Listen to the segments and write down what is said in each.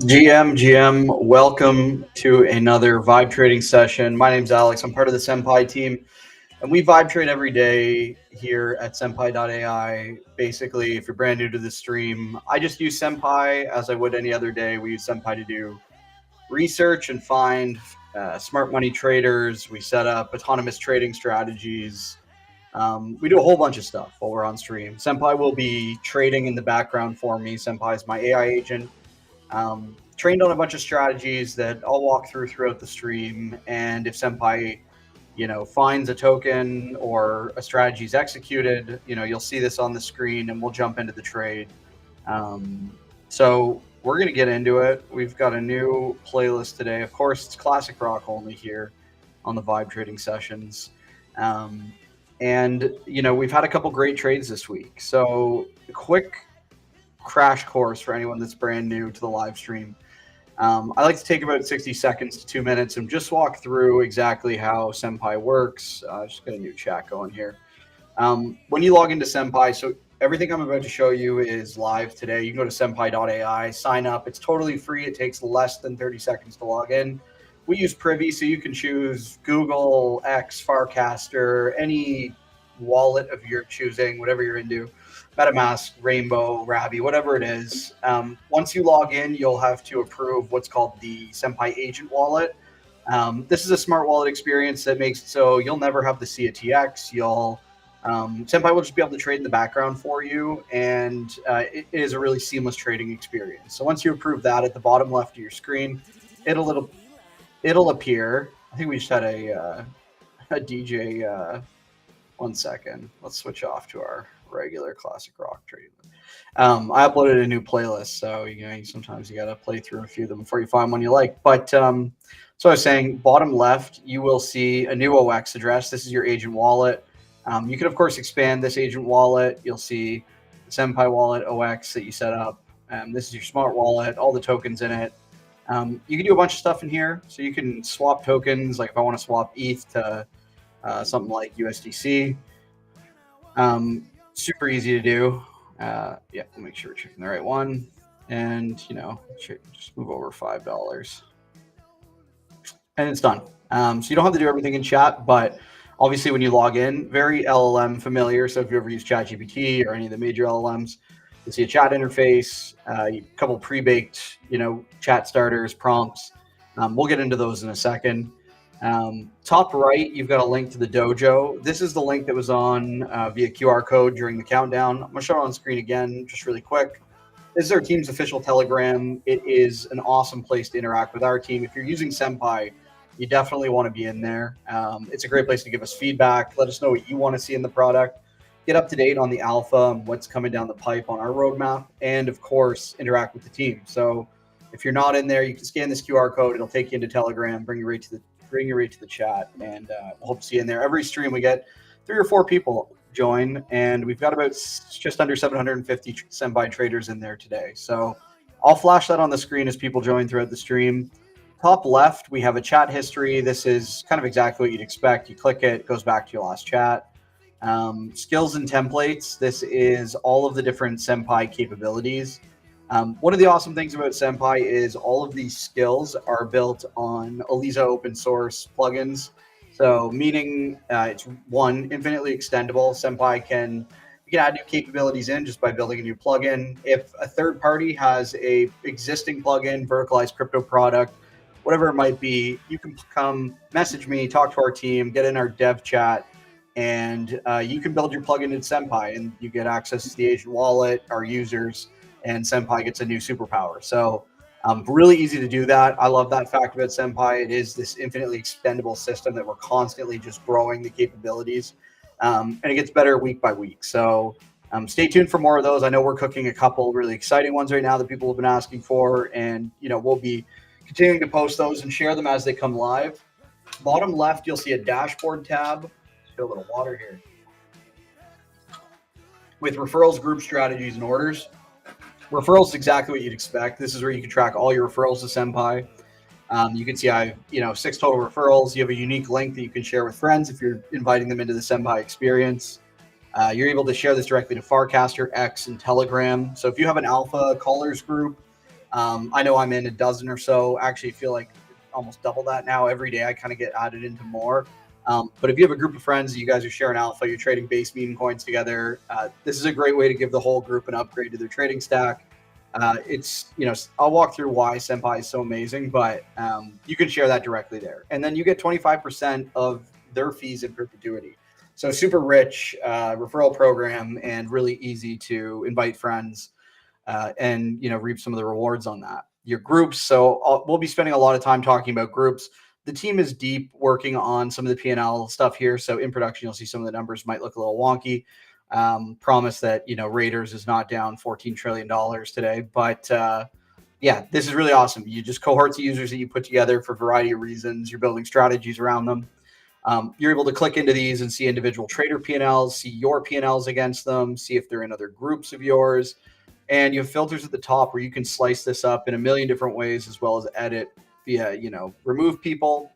GM, welcome to another vibe trading session. My name's Alex. I'm part of the Senpi team, and we vibe trade every day here at Senpi AI. Basically, if you're brand new to the stream, I just use Senpi as I would any other day. We use Senpi to do research and find smart money traders. We set up autonomous trading strategies. We do a whole bunch of stuff while we're on stream. Senpai will be trading in the background for me. Senpai is my AI agent. Trained on a bunch of strategies that I'll walk through throughout the stream. And if Senpai, finds a token or a strategy is executed, you'll see this on the screen and we'll jump into the trade. So we're going to get into it. We've got a new playlist today. Of course, it's classic rock only here on the Vibe Trading Sessions. And we've had a couple great trades this week. So quick crash course for anyone that's brand new to the live stream. I like to take about 60 seconds to 2 minutes and just walk through exactly how Senpi works. Just got a new chat going here. When you log into Senpi, so everything I'm about to show you is live today. You can go to senpi.ai, sign up. It's totally free. It takes less than 30 seconds to log in. We use Privy, so you can choose Google, X, Farcaster, any wallet of your choosing, whatever you're into. MetaMask, Rainbow, Rabby, whatever it is. Once you log in, you'll have to approve what's called the Senpi Agent wallet. This is a smart wallet experience that makes it so you'll never have to see a TX. Senpi will just be able to trade in the background for you, and it is a really seamless trading experience. So once you approve that, at the bottom left of your screen, it'll appear. I think we just had a DJ. 1 second. Let's switch off to our regular classic rock trading. I uploaded a new playlist, so sometimes you gotta play through a few of them before you find one you like. But so I was saying, bottom left, you will see a new OX address. This is your agent wallet. You can of course expand this agent wallet. You'll see the Senpi wallet OX that you set up. This is your smart wallet, all the tokens in it. You can do a bunch of stuff in here. So you can swap tokens, like if I want to swap ETH to something like USDC. Super easy to do. Yeah, we'll make sure we're checking the right one. And, just move over $5. And it's done. So you don't have to do everything in chat, but obviously when you log in, very LLM familiar. So if you ever use ChatGPT or any of the major LLMs, you'll see a chat interface, a couple pre-baked, chat starters, prompts. We'll get into those in a second. Top right, you've got a link to the dojo. This is the link that was on via QR code during the countdown. I'm going to show it on screen again, just really quick. This is our team's official Telegram. It is an awesome place to interact with our team. If you're using Senpi, you definitely want to be in there. It's a great place to give us feedback. Let us know what you want to see in the product. Get up to date on the alpha and what's coming down the pipe on our roadmap. And, of course, interact with the team. So if you're not in there, you can scan this QR code. It'll take you into Telegram, bring you right to the chat, and we'll hope to see you in there. Every stream we get 3 or 4 people join, and we've got about just under 750 Senpi traders in there today. So I'll flash that on the screen as people join throughout the stream. Top left, we have a chat history. This is kind of exactly what you'd expect. You click it, goes back to your last chat. Skills and templates. This is all of the different Senpi capabilities. One of the awesome things about Senpi is all of these skills are built on Eliza open source plugins. So meaning it's one, infinitely extendable. Senpi can add new capabilities in just by building a new plugin. If a third party has a existing plugin, verticalized crypto product, whatever it might be, you can come message me, talk to our team, get in our dev chat, and you can build your plugin in Senpi, and you get access to the agent wallet, our users, and Senpi gets a new superpower. So really easy to do that. I love that fact about Senpi. It is this infinitely expendable system that we're constantly just growing the capabilities. And it gets better week by week. So stay tuned for more of those. I know we're cooking a couple really exciting ones right now that people have been asking for. And, we'll be continuing to post those and share them as they come live. Bottom left, you'll see a dashboard tab. Let's get a little water here. With referrals, group strategies, and orders. Referrals is exactly what you'd expect. This is where you can track all your referrals to Senpi. You can see I have 6 total referrals. You have a unique link that you can share with friends if you're inviting them into the Senpi experience. You're able to share this directly to Farcaster, X, and Telegram. So if you have an alpha callers group, I know I'm in a dozen or so. Actually, feel like almost double that now. Every day I kind of get added into more. But if you have a group of friends, you guys are sharing alpha, you're trading base meme coins together. This is a great way to give the whole group an upgrade to their trading stack. It's, I'll walk through why Senpai is so amazing, but you can share that directly there. And then you get 25% of their fees in perpetuity. So super rich referral program and really easy to invite friends and reap some of the rewards on that. Your groups. So we'll be spending a lot of time talking about groups. The team is deep working on some of the P&L stuff here. So in production, you'll see some of the numbers might look a little wonky. Promise that Raiders is not down $14 trillion today, but yeah, this is really awesome. You just cohorts of users that you put together for a variety of reasons. You're building strategies around them. You're able to click into these and see individual trader P&Ls, see your P&Ls against them, see if they're in other groups of yours. And you have filters at the top where you can slice this up in a million different ways, as well as edit via, remove people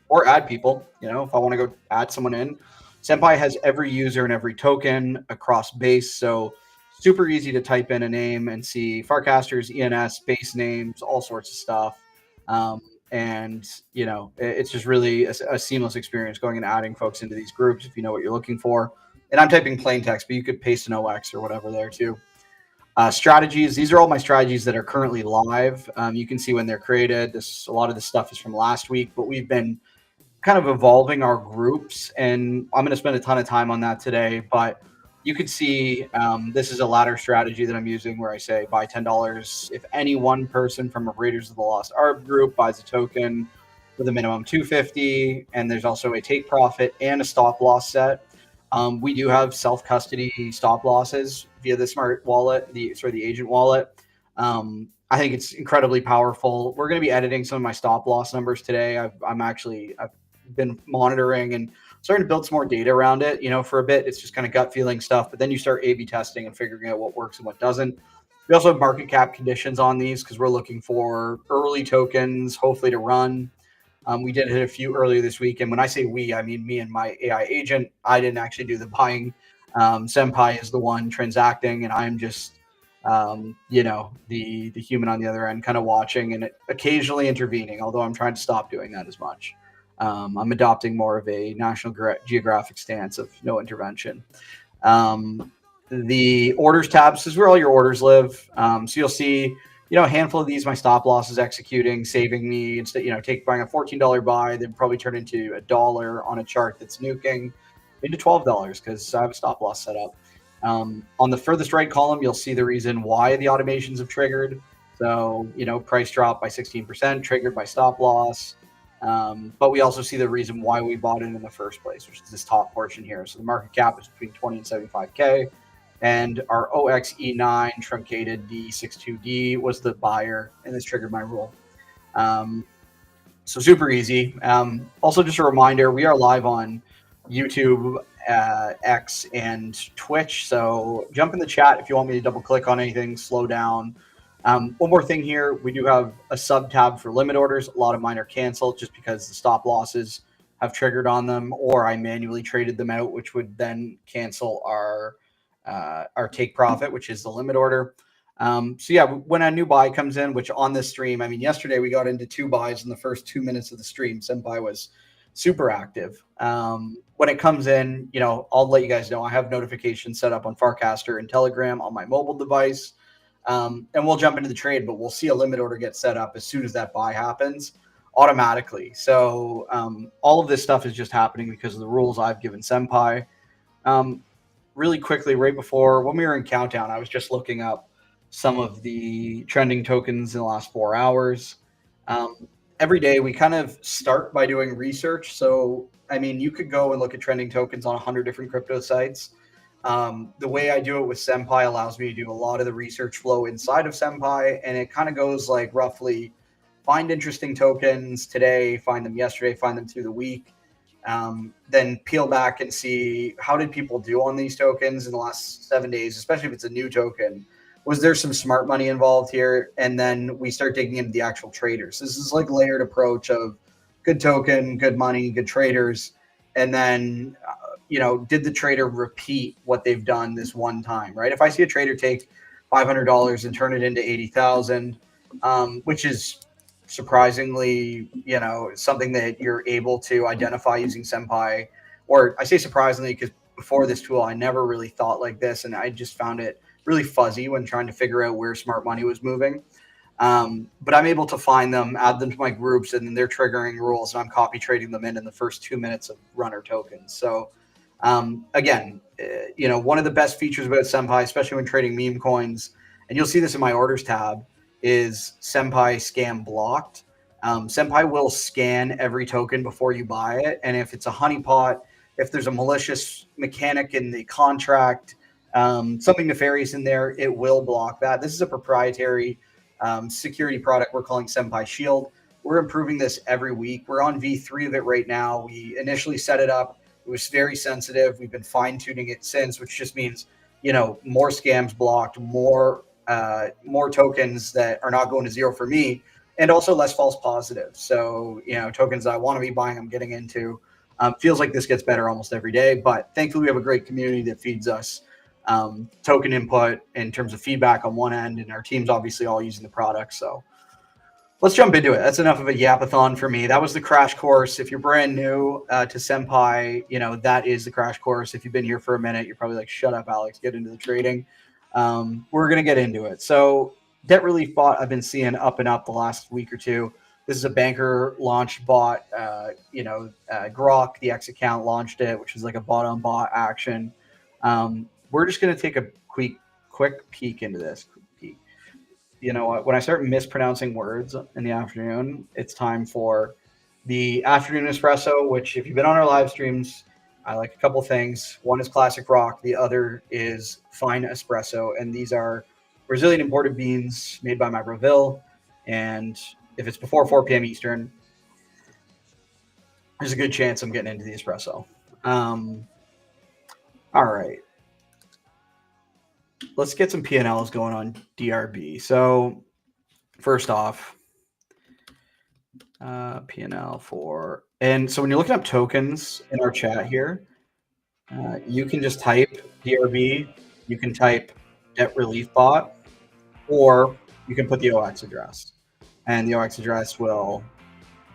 or add people. If I want to go add someone in, Senpai has every user and every token across base. So super easy to type in a name and see Farcasters, ENS, base names, all sorts of stuff. And it's just really a seamless experience going and adding folks into these groups if you know what you're looking for. And I'm typing plain text, but you could paste an OX or whatever there too. Strategies. These are all my strategies that are currently live. You can see when they're created. A lot of this stuff is from last week, but we've been kind of evolving our groups, and I'm going to spend a ton of time on that today. But you can see this is a ladder strategy that I'm using where I say buy $10 if any one person from a Raiders of the Lost Ark group buys a token with a minimum 250, and there's also a take profit and a stop loss set. We do have self-custody stop losses via the smart wallet, the agent wallet. I think it's incredibly powerful. We're going to be editing some of my stop loss numbers today. I've been monitoring and starting to build some more data around it. For a bit, it's just kind of gut feeling stuff, but then you start A/B testing and figuring out what works and what doesn't. We also have market cap conditions on these because we're looking for early tokens, hopefully to run. We did hit a few earlier this week, and when I say we, I mean me and my AI agent. I didn't actually do the buying. Senpai is the one transacting, and I'm just, the human on the other end, kind of watching and occasionally intervening. Although I'm trying to stop doing that as much. I'm adopting more of a National Geographic stance of no intervention. The orders tab, this is where all your orders live. So you'll see a handful of these, my stop loss is executing, saving me instead, buying a $14 buy, then probably turn into $1 on a chart that's nuking into $12 because I have a stop loss set up. On the furthest right column, you'll see the reason why the automations have triggered. So, price drop by 16%, triggered by stop loss. But we also see the reason why we bought it in the first place, which is this top portion here. So the market cap is between 20 and 75K. And our OXE9 truncated D62D was the buyer, and this triggered my rule. So super easy. Also, just a reminder, we are live on YouTube, X, and Twitch. So jump in the chat if you want me to double click on anything, slow down. One more thing here, we do have a sub tab for limit orders. A lot of mine are canceled just because the stop losses have triggered on them, or I manually traded them out, which would then cancel our take profit, which is the limit order. So yeah, when a new buy comes in, which on this stream, yesterday we got into 2 buys in the first 2 minutes of the stream. Senpai was super active. When it comes in, I'll let you guys know. I have notifications set up on Farcaster and Telegram on my mobile device. And we'll jump into the trade, but we'll see a limit order get set up as soon as that buy happens automatically. So all of this stuff is just happening because of the rules I've given Senpai. Really quickly, right before when we were in Countdown, I was just looking up some of the trending tokens in the last 4 hours. Every day we kind of start by doing research. So, you could go and look at trending tokens on 100 different crypto sites. The way I do it with Senpai allows me to do a lot of the research flow inside of Senpai, and it kind of goes like roughly find interesting tokens today, find them yesterday, find them through the week. Then peel back and see how did people do on these tokens in the last 7 days, especially if it's a new token. Was there some smart money involved here? And then we start digging into the actual traders. This is like layered approach of good token, good money, good traders. And then, did the trader repeat what they've done this one time, right? If I see a trader take $500 and turn it into 80,000, which is surprisingly, something that you're able to identify using Senpi. Or I say surprisingly because before this tool, I never really thought like this, and I just found it really fuzzy when trying to figure out where smart money was moving. But I'm able to find them, add them to my groups, and then they're triggering rules, and I'm copy trading them in the first 2 minutes of runner tokens. So again, one of the best features about Senpi, especially when trading meme coins, and you'll see this in my orders tab, is Senpi scam blocked. Senpi will scan every token before you buy it, and if it's a honeypot, if there's a malicious mechanic in the contract, something nefarious in there, it will block that. This is a proprietary security product we're calling Senpi Shield. We're improving this every week. We're on V3 of it right now. We initially set it up. It was very sensitive. We've been fine tuning it since, which just means, more scams blocked, more tokens that are not going to zero for me, and also less false positives. So, tokens that I want to be buying, I'm getting into. Feels like this gets better almost every day, but thankfully we have a great community that feeds us token input in terms of feedback on one end, and our team's obviously all using the product. So let's jump into it. That's enough of a yapathon for me. That was the crash course. If you're brand new to Senpi, that is the crash course. If you've been here for a minute, you're probably like, shut up, Alex, get into the trading. We're going to get into it. So debt relief bot, I've been seeing up and up the last week or two. This is a banker launched bot. Grok, the X account, launched it, which is like a bot on bot action. We're just going to take a quick peek into this. You know what? When I start mispronouncing words in the afternoon, it's time for the afternoon espresso, which, if you've been on our live streams, I like a couple things. One is classic rock. The other is fine espresso. And these are Brazilian imported beans made by my Brazil. And if it's before 4 p.m. Eastern, there's a good chance I'm getting into the espresso. All right. Let's get some P&Ls going on DRB. So first off, P&L for, and so when you're looking up tokens in our chat here, you can just type DRB, you can type debt relief bot, or you can put the OX address, and the OX address will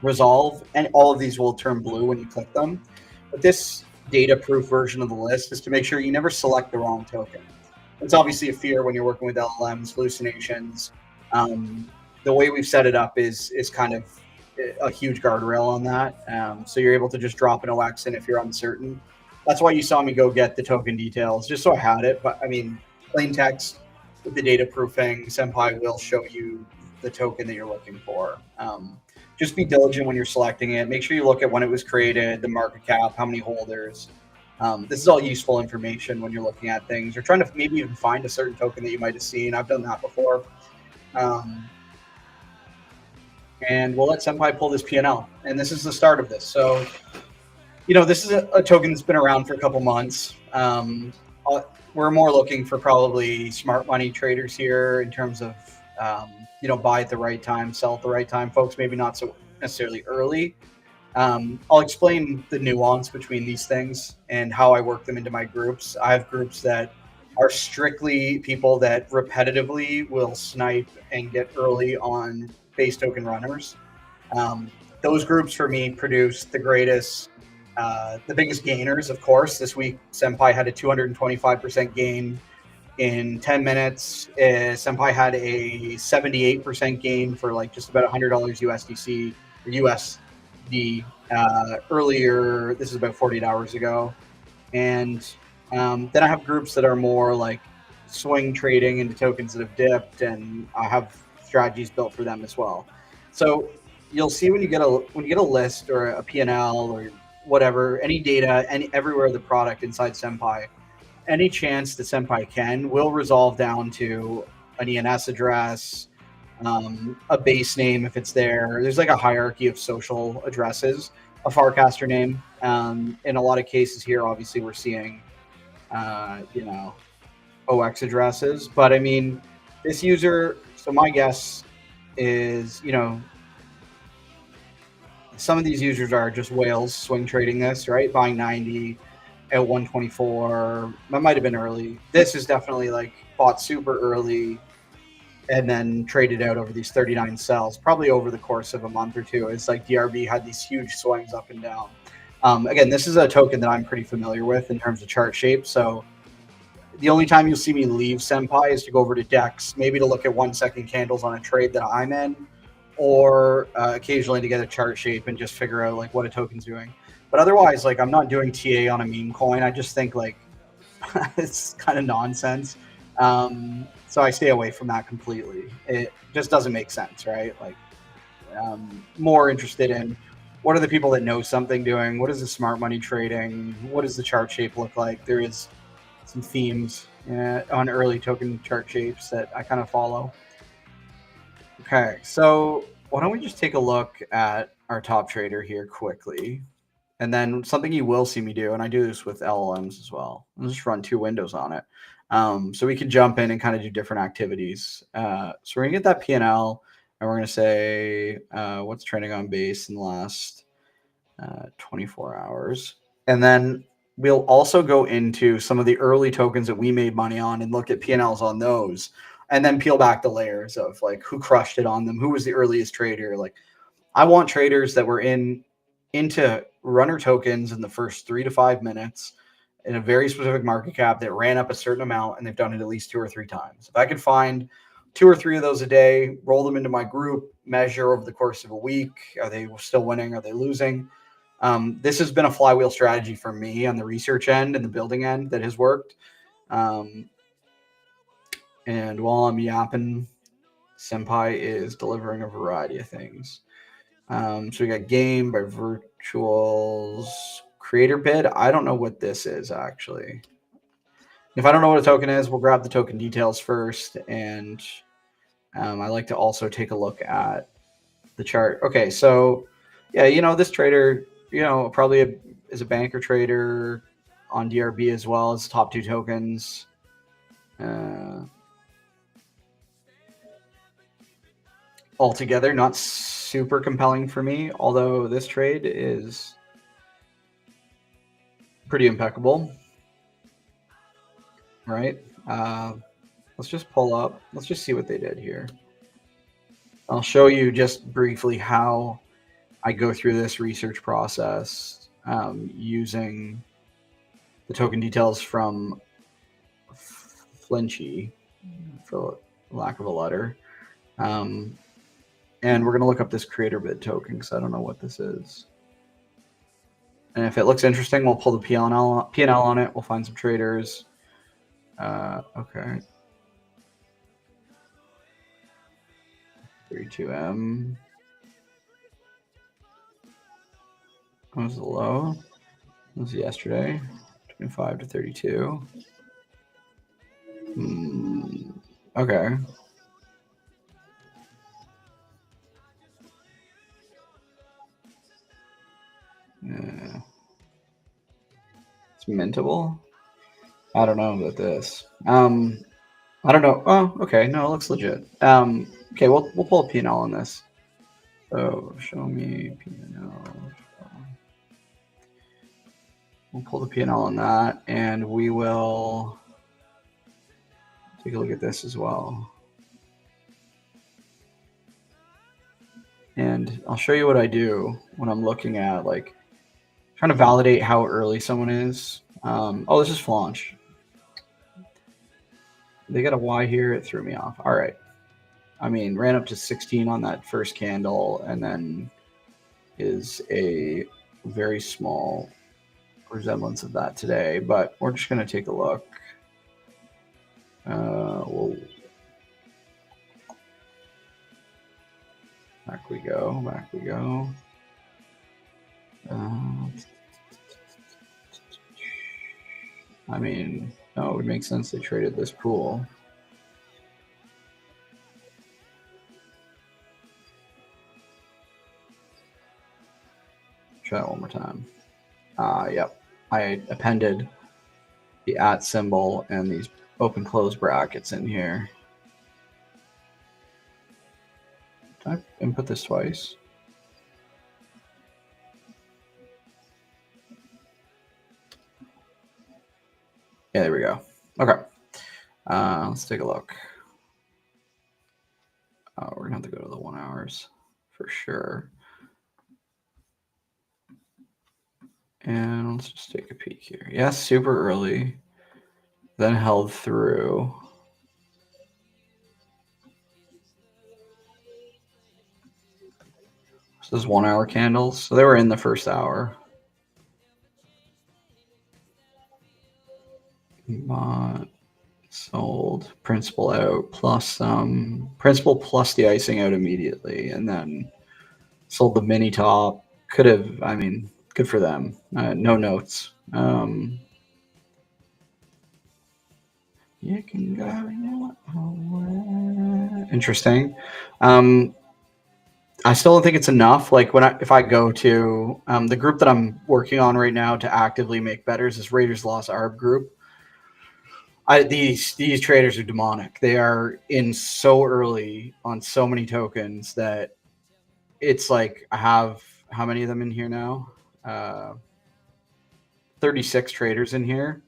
resolve, and all of these will turn blue when you click them. But this data proof version of the list is to make sure you never select the wrong token. It's obviously a fear when you're working with LLMs, hallucinations. The way we've set it up is kind of a huge guardrail on that. So you're able to just drop an OX in if you're uncertain. That's why you saw me go get the token details, just so I had it. But I mean, plain text with the data proofing, Senpi will show you the token that you're looking for. Just be diligent when you're selecting it. Make sure you look at when it was created, the market cap, how many holders. This is all useful information when you're looking at things. You're trying to maybe even find a certain token that you might have seen. I've done that before. And we'll let Senpi pull this P&L. And this is the start of this. So, this is a token that's been around for a couple months. We're more looking for probably smart money traders here in terms of, buy at the right time, sell at the right time. Folks, maybe not so necessarily early. I'll explain the nuance between these things and how I work them into my groups. I have groups that are strictly people that repetitively will snipe and get early on base token runners. Those groups for me produce the greatest, the biggest gainers, of course. This week, Senpi had a 225% gain in 10 minutes. Senpi had a 78% gain for like just about $100 USDC or USD earlier. This is about 48 hours ago. And then I have groups that are more like swing trading into tokens that have dipped, and I have strategies built for them as well. So you'll see when you get a list or a P&L or whatever, any data, everywhere the product inside Senpi, any chance that Senpi will resolve down to an ENS address, a base name if it's there. There's like a hierarchy of social addresses, a Farcaster name. In a lot of cases here, obviously we're seeing, OX addresses. But I mean, this user, so my guess is, some of these users are just whales swing trading this, right? Buying 90 at 124. That might have been early. This is definitely like bought super early. and then traded out over these 39 sells, probably over the course of a month or two. It's like DRB had these huge swings up and down. Again, this is a token that I'm pretty familiar with in terms of chart shape. So the only time you'll see me leave Senpi is to go over to Dex, maybe to look at 1 second candles on a trade that I'm in, or occasionally to get a chart shape and just figure out like what a token's doing. But otherwise, like I'm not doing TA on a meme coin. I just think like it's kind of nonsense. So I stay away from that completely. It just doesn't make sense, right? Like more interested in what are the people that know something doing? What is the smart money trading? What does the chart shape look like? There is some themes on early token chart shapes that I kind of follow. Okay, so why don't we just take a look at our top trader here quickly. And then something you will see me do, and I do this with LLMs as well. I'll just run 2 windows on it. So we can jump in and kind of do different activities. So we're gonna get that P&L, and we're gonna say what's trending on base in the last 24 hours. And then we'll also go into some of the early tokens that we made money on and look at P&Ls on those, and then peel back the layers of like who crushed it on them, who was the earliest trader. Like I want traders that were into runner tokens in the first 3 to 5 minutes in a very specific market cap that ran up a certain amount, and they've done it at least 2 or 3 times. If I could find 2 or 3 of those a day, roll them into my group, measure over the course of a week, are they still winning? Are they losing? This has been a flywheel strategy for me on the research end and the building end that has worked. And while I'm yapping, Senpai is delivering a variety of things. So we got game by virtuals, creator bid. I don't know what this is actually. If I don't know what a token is, we'll grab the token details first. And I like to also take a look at the chart. Okay, so yeah, this trader, probably is a banker trader on DRB as well as top 2 tokens. Altogether, not super compelling for me, although this trade is pretty impeccable, right? Let's just pull up. Let's just see what they did here. I'll show you just briefly how I go through this research process using the token details from Flinchy, for lack of a letter. And we're going to look up this creator bid token because I don't know what this is. And if it looks interesting, we'll pull the P&L on it. We'll find some traders. Okay. 32M. What was the low? It was yesterday. 25 to 32. Okay. Yeah. It's mintable. I don't know about this. I don't know. Oh, okay. No, it looks legit. Okay, we'll pull a P&L on this. So show me P&L. We'll pull the P&L on that, and we will take a look at this as well. And I'll show you what I do when I'm looking at like trying to validate how early someone is. Oh, this is Flanch. They got a Y here. It threw me off. All right. I mean, ran up to 16 on that first candle, and then is a very small resemblance of that today. But we're just going to take a look. Back we go. Back we go. I mean, no, it would make sense they traded this pool. Try that one more time. Yep. I appended the @ symbol and these open close brackets in here. Did I input this twice? Yeah, there we go. Okay. Let's take a look. We're gonna have to go to the 1 hours for sure. And let's just take a peek here. Yes, super early, then held through. So this is 1 hour candles. So they were in the first hour. Bought, sold, principal out, plus principal plus the icing out immediately, and then sold the mini top. Could have, I mean, good for them. No notes. You can go away. Interesting. I still don't think it's enough. Like if I go to the group that I'm working on right now to actively make betters is Raiders Lost Arb group. These traders are demonic. They are in so early on so many tokens that it's like I have how many of them in here now? 36 traders in here,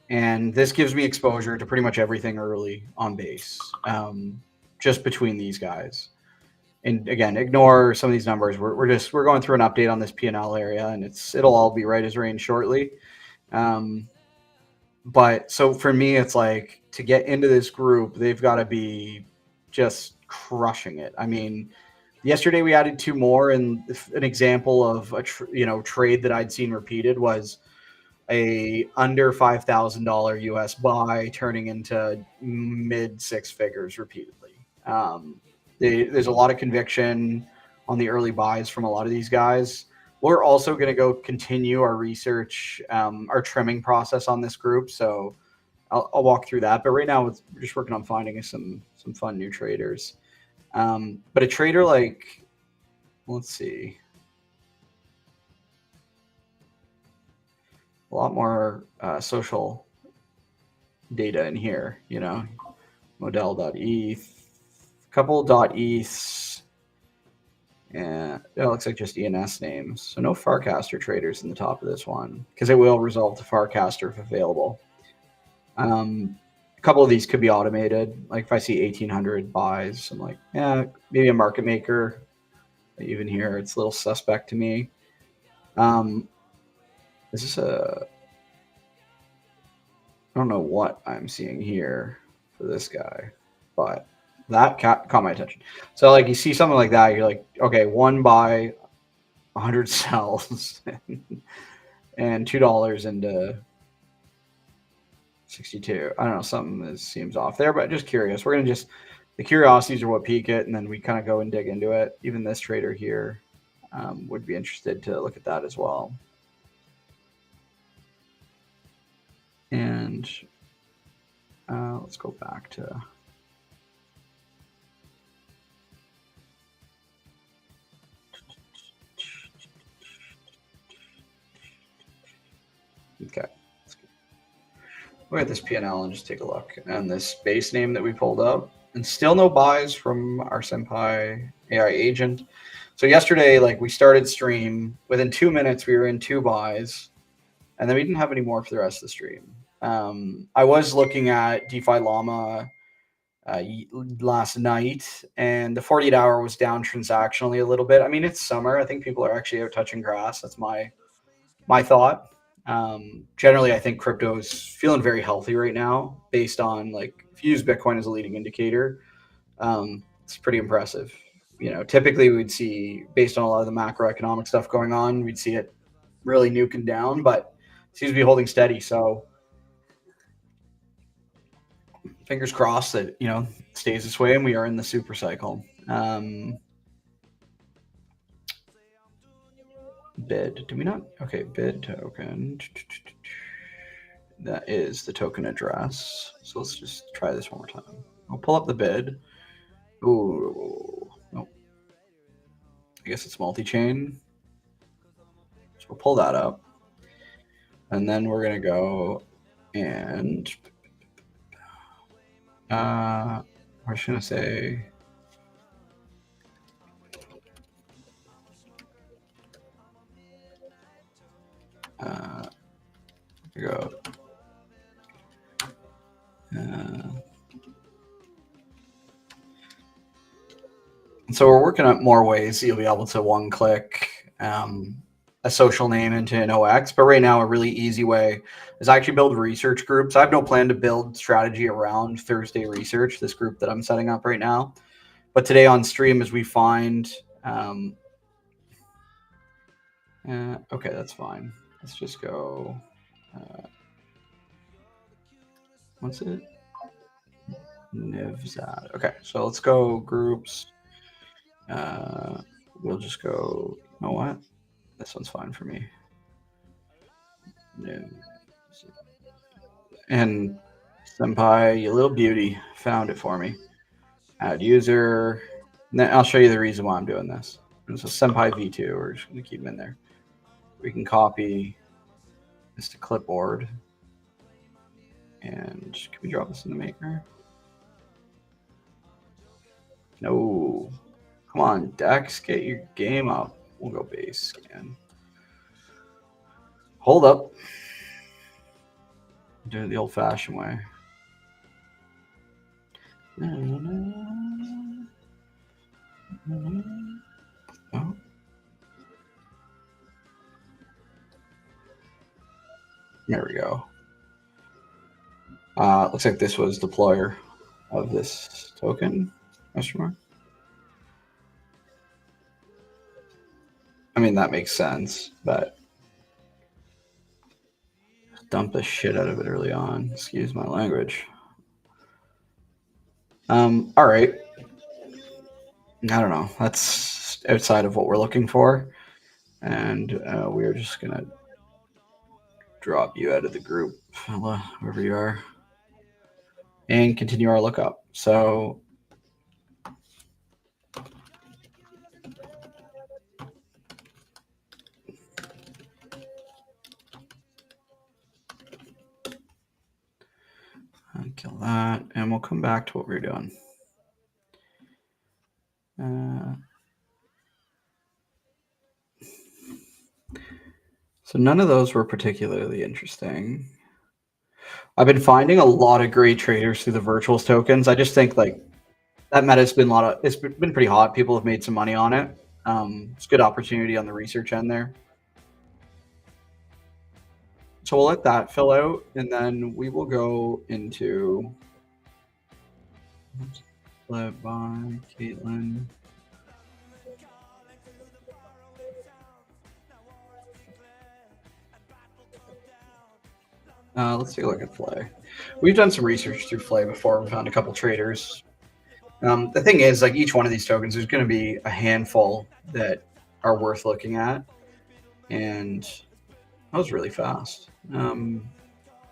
and this gives me exposure to pretty much everything early on base, just between these guys. And again, ignore some of these numbers. We're going through an update on this P&L area, and it'll all be right as rain shortly. But so for me, it's like to get into this group, they've got to be just crushing it. I mean, yesterday we added 2 more, and an example of a trade that I'd seen repeated was a under $5,000 US buy turning into mid 6 figures repeatedly. There's a lot of conviction on the early buys from a lot of these guys. We're also going to go continue our research, our trimming process on this group. So I'll walk through that. But right now, we're just working on finding some fun new traders. But a trader like, let's see, a lot more social data in here, model.eth, couple .eths, and it looks like just ENS names. So no Farcaster traders in the top of this one, because it will resolve to Farcaster if available. A couple of these could be automated. Like if I see 1,800 buys, I'm like, yeah, maybe a market maker. Even here, it's a little suspect to me. Is this I don't know what I'm seeing here for this guy, but that caught my attention. So like you see something like that, you're like, okay, 1 buy, 100 sells, and $2 into 62. I don't know, something seems off there, but just curious. We're gonna the curiosities are what peak it, and then we kind of go and dig into it. Even this trader here would be interested to look at that as well. And let's go back to okay. Look at this P&L and just take a look. And this base name that we pulled up, and still no buys from our Senpi AI agent. So yesterday, like we started stream, within 2 minutes we were in 2 buys, and then we didn't have any more for the rest of the stream. I was looking at DeFi Llama last night, and the 48-hour was down transactionally a little bit. I mean, it's summer. I think people are actually out touching grass. That's my thought. Generally, I think crypto is feeling very healthy right now based on, like, if you use Bitcoin as a leading indicator, it's pretty impressive. Typically we'd see, based on a lot of the macroeconomic stuff going on, we'd see it really nuking down, but it seems to be holding steady. So fingers crossed that, stays this way and we are in the super cycle. Bid. Do we not? Okay, bid token. That is the token address. So let's just try this one more time. I'll pull up the bid. Ooh, nope. I guess it's multi-chain. So we'll pull that up. And then we're going to go and we're just going to say go So we're working on more ways you'll be able to one-click a social name into an OX. But right now, a really easy way is I actually build research groups. I have no plan to build strategy around Thursday Research, this group that I'm setting up right now. But today on stream, as we find, okay, that's fine. Let's just go. What's it? Nivzad. Okay, so let's go groups. We'll just go. You know what? This one's fine for me. And Senpai, you little beauty, found it for me. Add user. And then I'll show you the reason why I'm doing this. And so Senpai V2, we're just going to keep them in there. We can copy this to clipboard. And can we drop this in the maker? No. Come on, Dex, get your game up. We'll go base scan. Hold up. Do it the old-fashioned way. Oh. There we go. Looks like this was deployer of this token. Question mark. I mean, that makes sense, but dump the shit out of it early on. Excuse my language. All right. I don't know. That's outside of what we're looking for. And we're just going to drop you out of the group, fella, wherever you are, and continue our lookup. So kill that, and we'll come back to what we were doing. So none of those were particularly interesting. I've been finding a lot of great traders through the virtuals tokens. I just think like that meta's been it's been pretty hot. People have made some money on it. It's a good opportunity on the research end there. So we'll let that fill out, and then we will go into led by Caitlin. Let's take a look at Flay. We've done some research through Flay before. We found a couple traders. The thing is, like each one of these tokens, there's going to be a handful that are worth looking at, and that was really fast.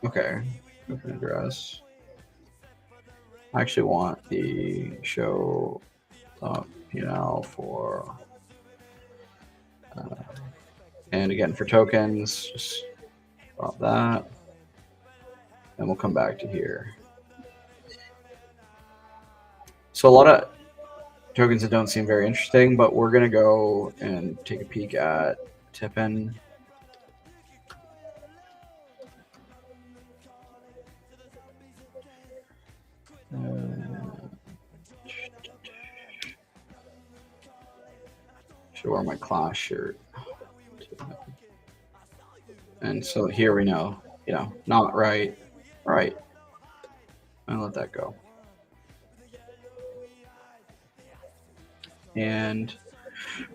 Okay, open address. I actually want the show P&L for, and again for tokens, just drop that, and we'll come back to here. So a lot of tokens that don't seem very interesting, but we're gonna go and take a peek at Tippin. Should wear my class shirt. And so here we know, not right. Right. And let that go. And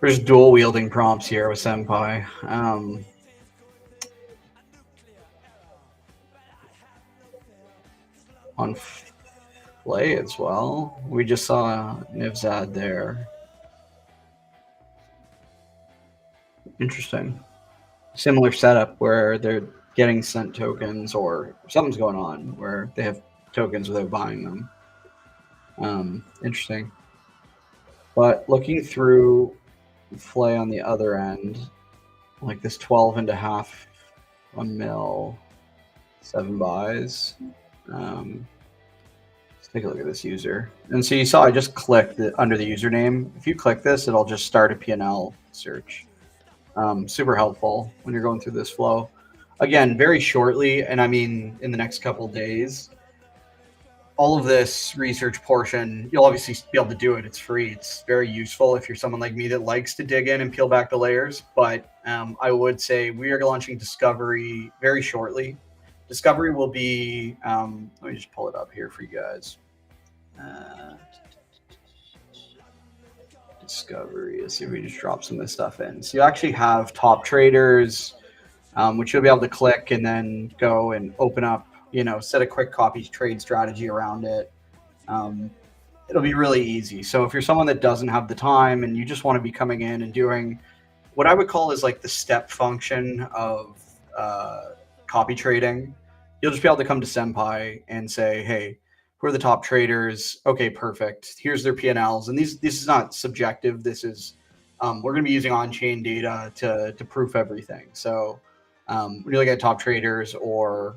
there's dual wielding prompts here with Senpai. On Flay as well. We just saw Nivzad there. Interesting. Similar setup where they're getting sent tokens or something's going on where they have tokens without buying them. Interesting. But looking through Flay on the other end, like this 12.5 1 mil, 7 buys. Let's take a look at this user. And so you saw I just clicked under the username. If you click this, it'll just start a P&L search. Super helpful when you're going through this flow. Again, very shortly, and I mean in the next couple days, all of this research portion, you'll obviously be able to do it. It's free. It's very useful if you're someone like me that likes to dig in and peel back the layers. But I would say we are launching Discovery very shortly. Discovery will be, let me just pull it up here for you guys. Discovery. Let's see if we just drop some of this stuff in. So you actually have top traders, which you'll be able to click and then go and open up, set a quick copy trade strategy around it. It'll be really easy. So if you're someone that doesn't have the time and you just want to be coming in and doing what I would call is like the step function of copy trading, you'll just be able to come to Senpi and say, hey, who are the top traders? Okay, perfect. Here's their P&Ls. And this is not subjective. This is, we're going to be using on-chain data to proof everything. So when you look at top traders or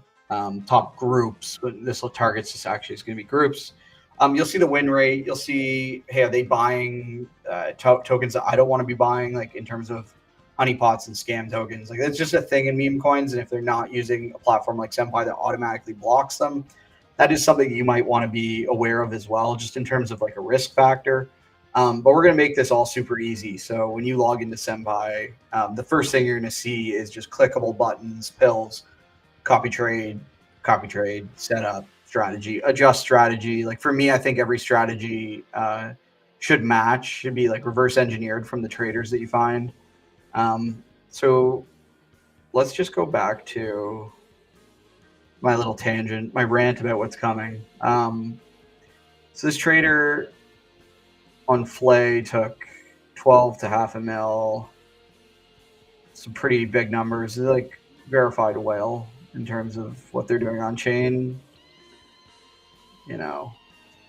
top groups, this targets this actually is going to be groups. You'll see the win rate. You'll see, hey, are they buying tokens that I don't want to be buying, like in terms of honeypots and scam tokens? Like that's just a thing in meme coins. And if they're not using a platform like Senpi that automatically blocks them, that is something you might want to be aware of as well, just in terms of like a risk factor. But we're going to make this all super easy. So when you log into Senpi, the first thing you're going to see is just clickable buttons, pills, copy trade, setup, strategy, adjust strategy. Like for me, I think every strategy should be like reverse engineered from the traders that you find. So let's just go back to my little tangent, my rant about what's coming. So this trader on Flay took 12 to half a mil, some pretty big numbers. They're like verified whale in terms of what they're doing on chain.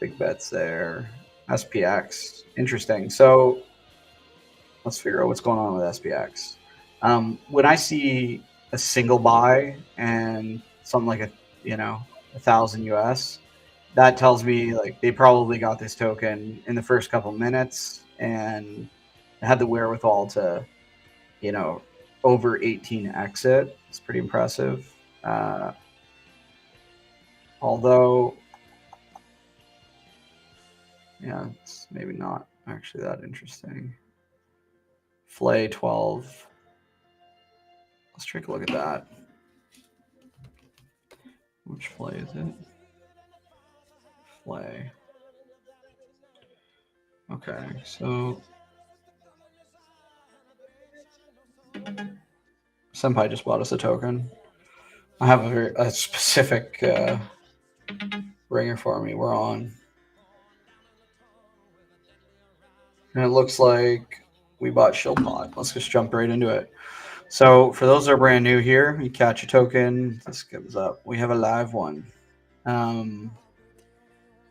Big bets there. SPX, interesting. So let's figure out what's going on with SPX. When I see a single buy and something like 1,000 US, that tells me like they probably got this token in the first couple minutes and had the wherewithal to, over 18 exit. It's pretty impressive. Although, yeah, it's maybe not actually that interesting. Flay 12. Let's take a look at that. Which Flay is it? Flay. Okay, so Senpai just bought us a token. I have a specific ringer for me. We're on. And it looks like we bought Shillpot. Let's just jump right into it. So for those that are brand new here, you catch a token. This comes up. We have a live one.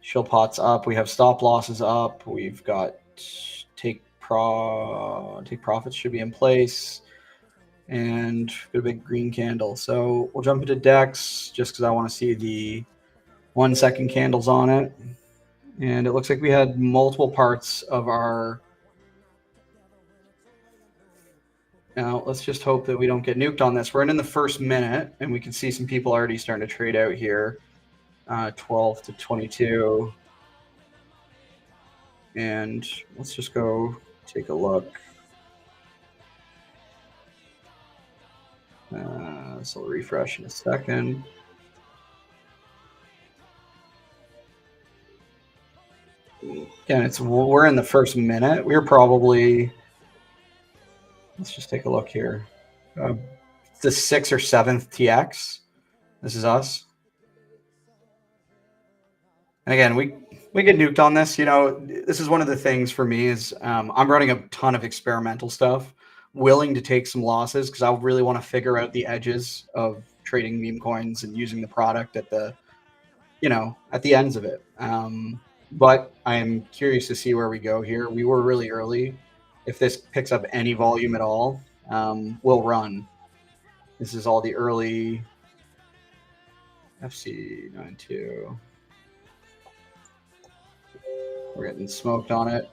Shillpot's up. We have stop losses up. We've got take profits should be in place. And got a big green candle. So we'll jump into DEX just because I want to see the 1 second candles on it. And it looks like we had multiple parts of our. Now let's just hope that we don't get nuked on this. We're in the first minute, and we can see some people already starting to trade out here. 12 to 22. And let's just go take a look. So I'll refresh in a second. Again, we're in the first minute. We're probably, let's just take a look here. The 6th or 7th TX. This is us. And again, we get nuked on this. This is one of the things for me is I'm running a ton of experimental stuff, willing to take some losses because I really want to figure out the edges of trading meme coins and using the product at the ends of it. But I am curious to see where we go here. We were really early. If this picks up any volume at all, we'll run. This is all the early FC92. We're getting smoked on it.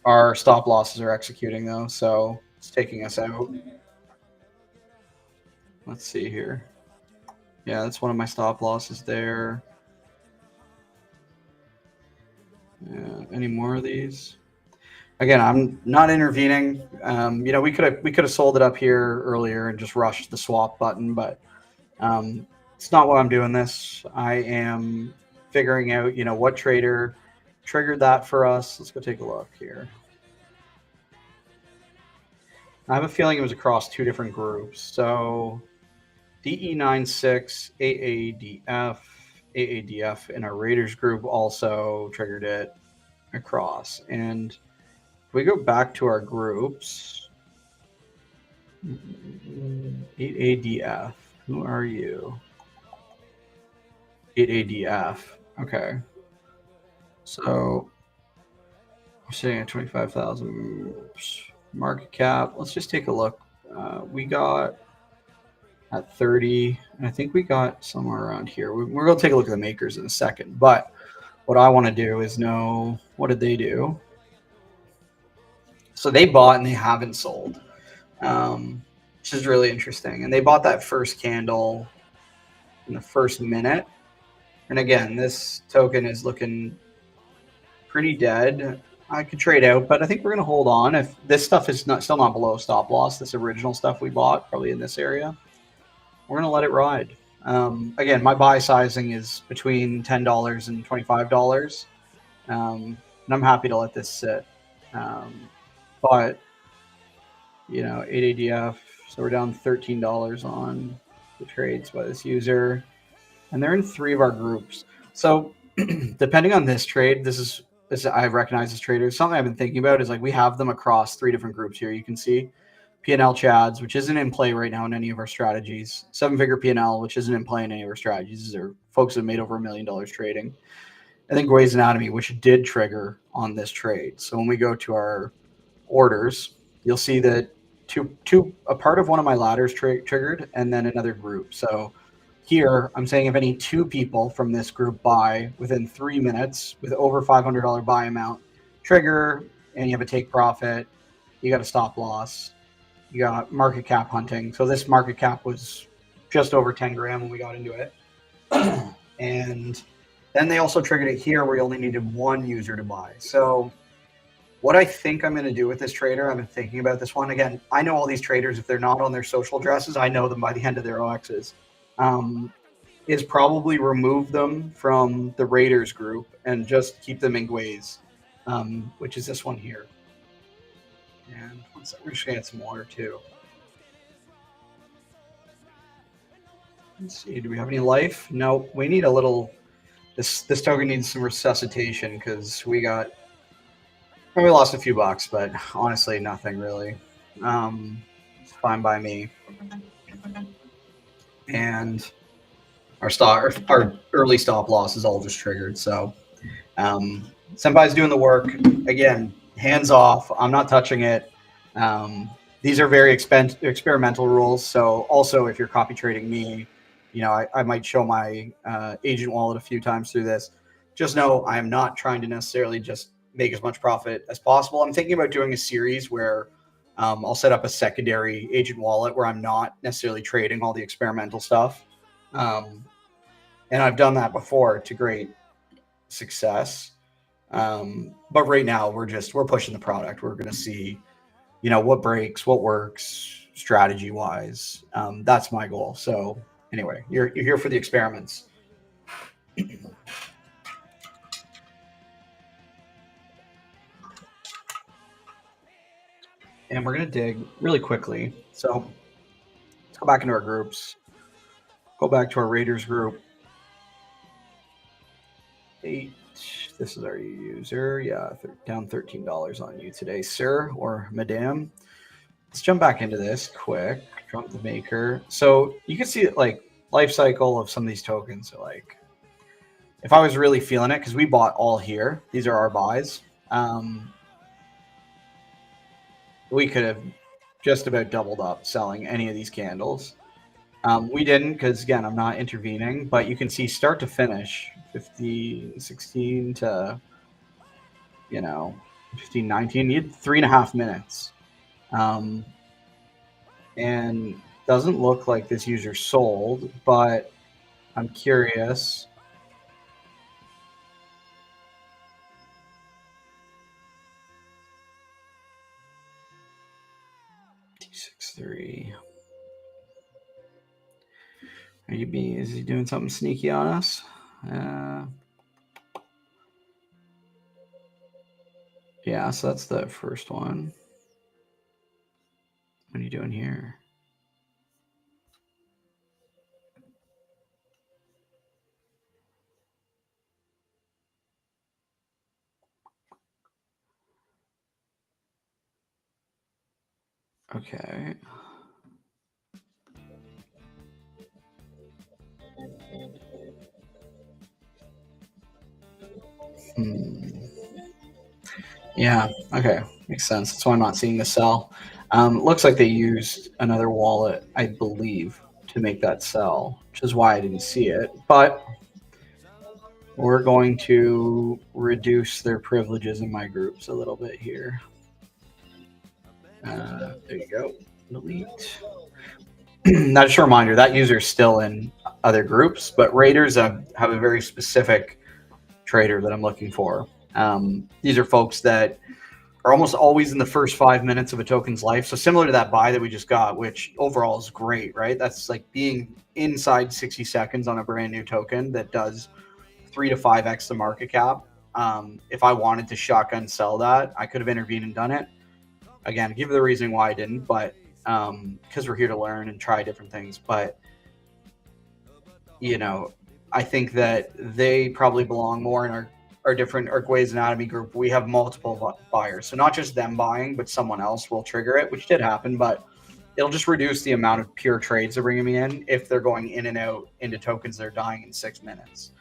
Our stop losses are executing though, so it's taking us out. Let's see here. Yeah, that's one of my stop losses there. Any more of these? Again, I'm not intervening. We could have sold it up here earlier and just rushed the swap button, but it's not why I'm doing this. I am figuring out, what trader triggered that for us. Let's go take a look here. I have a feeling it was across two different groups. So DE96, AADF in our Raiders group also triggered it across. And if we go back to our groups, 8ADF, who are you? 8ADF. Okay. So we're sitting at 25,000 market cap. Let's just take a look. We got at 30, and I think we got somewhere around here. We're going to take a look at the makers in a second. But what I want to do is know, what did they do? So they bought and they haven't sold, which is really interesting. And they bought that first candle in the first minute. And again, this token is looking pretty dead. I could trade out, but I think we're going to hold on. If this stuff is still not below stop loss, this original stuff we bought, probably in this area, we're going to let it ride. Again, my buy sizing is between $10 and $25. And I'm happy to let this sit. But, 8ADF, so we're down $13 on the trades by this user. And they're in 3 of our groups. So depending on this trade, this is I recognize this trader. Something I've been thinking about is we have them across 3 different groups here. You can see P&L Chads, which isn't in play right now in any of our strategies. 7-figure P&L, which isn't in play in any of our strategies. These are folks that made over $1 million trading. I think Grey's Anatomy, which did trigger on this trade. So when we go to our orders, you'll see that a part of one of my ladders triggered, and then another group. So here, I'm saying if any 2 people from this group buy within 3 minutes with over $500 buy amount, trigger, and you have a take profit, you got a stop loss, you got market cap hunting. So this market cap was just over 10 grand when we got into it. And then they also triggered it here where you only needed 1 user to buy. So what I think I'm going to do with this trader, I've been thinking about this one. Again, I know all these traders, if they're not on their social addresses, I know them by the end of their OXs. Is probably remove them from the Raiders group and just keep them in Gways, which is this one here. And we're just going to get some water too. Let's see, do we have any life? No, we need a little, this token needs some resuscitation because we lost a few bucks, but honestly, nothing really. It's fine by me. And our early stop loss is all just triggered. So Senpai's doing the work. Again, hands off. I'm not touching it. These are very experimental rules. So also, if you're copy trading me, I might show my agent wallet a few times through this. Just know I am not trying to necessarily just make as much profit as possible. I'm thinking about doing a series where I'll set up a secondary agent wallet where I'm not necessarily trading all the experimental stuff. And I've done that before to great success. But right now we're pushing the product. We're going to see, what breaks, what works strategy wise. That's my goal. So anyway, you're here for the experiments. And we're going to dig really quickly. So let's go back into our groups. Go back to our Raiders group. 8. This is our user. Yeah, down $13 on you today, sir or madame. Let's jump back into this quick. Drop the maker. So you can see life cycle of some of these tokens. So if I was really feeling it, because we bought all here, these are our buys. We could have just about doubled up selling any of these candles. We didn't because, again, I'm not intervening. But you can see start to finish, 15, 16 to, 15, 19. You had 3.5 minutes. And doesn't look like this user sold, but I'm curious. X3. Is he doing something sneaky on us? Yeah, so that's the first one. What are you doing here? Okay. Yeah, okay. Makes sense. That's why I'm not seeing the sell. Looks like they used another wallet, I believe, to make that sell, which is why I didn't see it. But we're going to reduce their privileges in my groups a little bit here. There you go. Delete. Now, just a reminder, that user's still in other groups, but Raiders have a very specific trader that I'm looking for. These are folks that are almost always in the first 5 minutes of a token's life. So similar to that buy that we just got, which overall is great, right? That's like being inside 60 seconds on a brand new token that does 3 to 5x the market cap. If I wanted to shotgun sell that, I could have intervened and done it. Again, give the reason why I didn't, but because we're here to learn and try different things. But I think that they probably belong more in our Grey's Anatomy group. We have multiple buyers, so not just them buying, but someone else will trigger it, which did happen. But it'll just reduce the amount of pure trades they're bringing me in if they're going in and out into tokens that are dying in 6 minutes.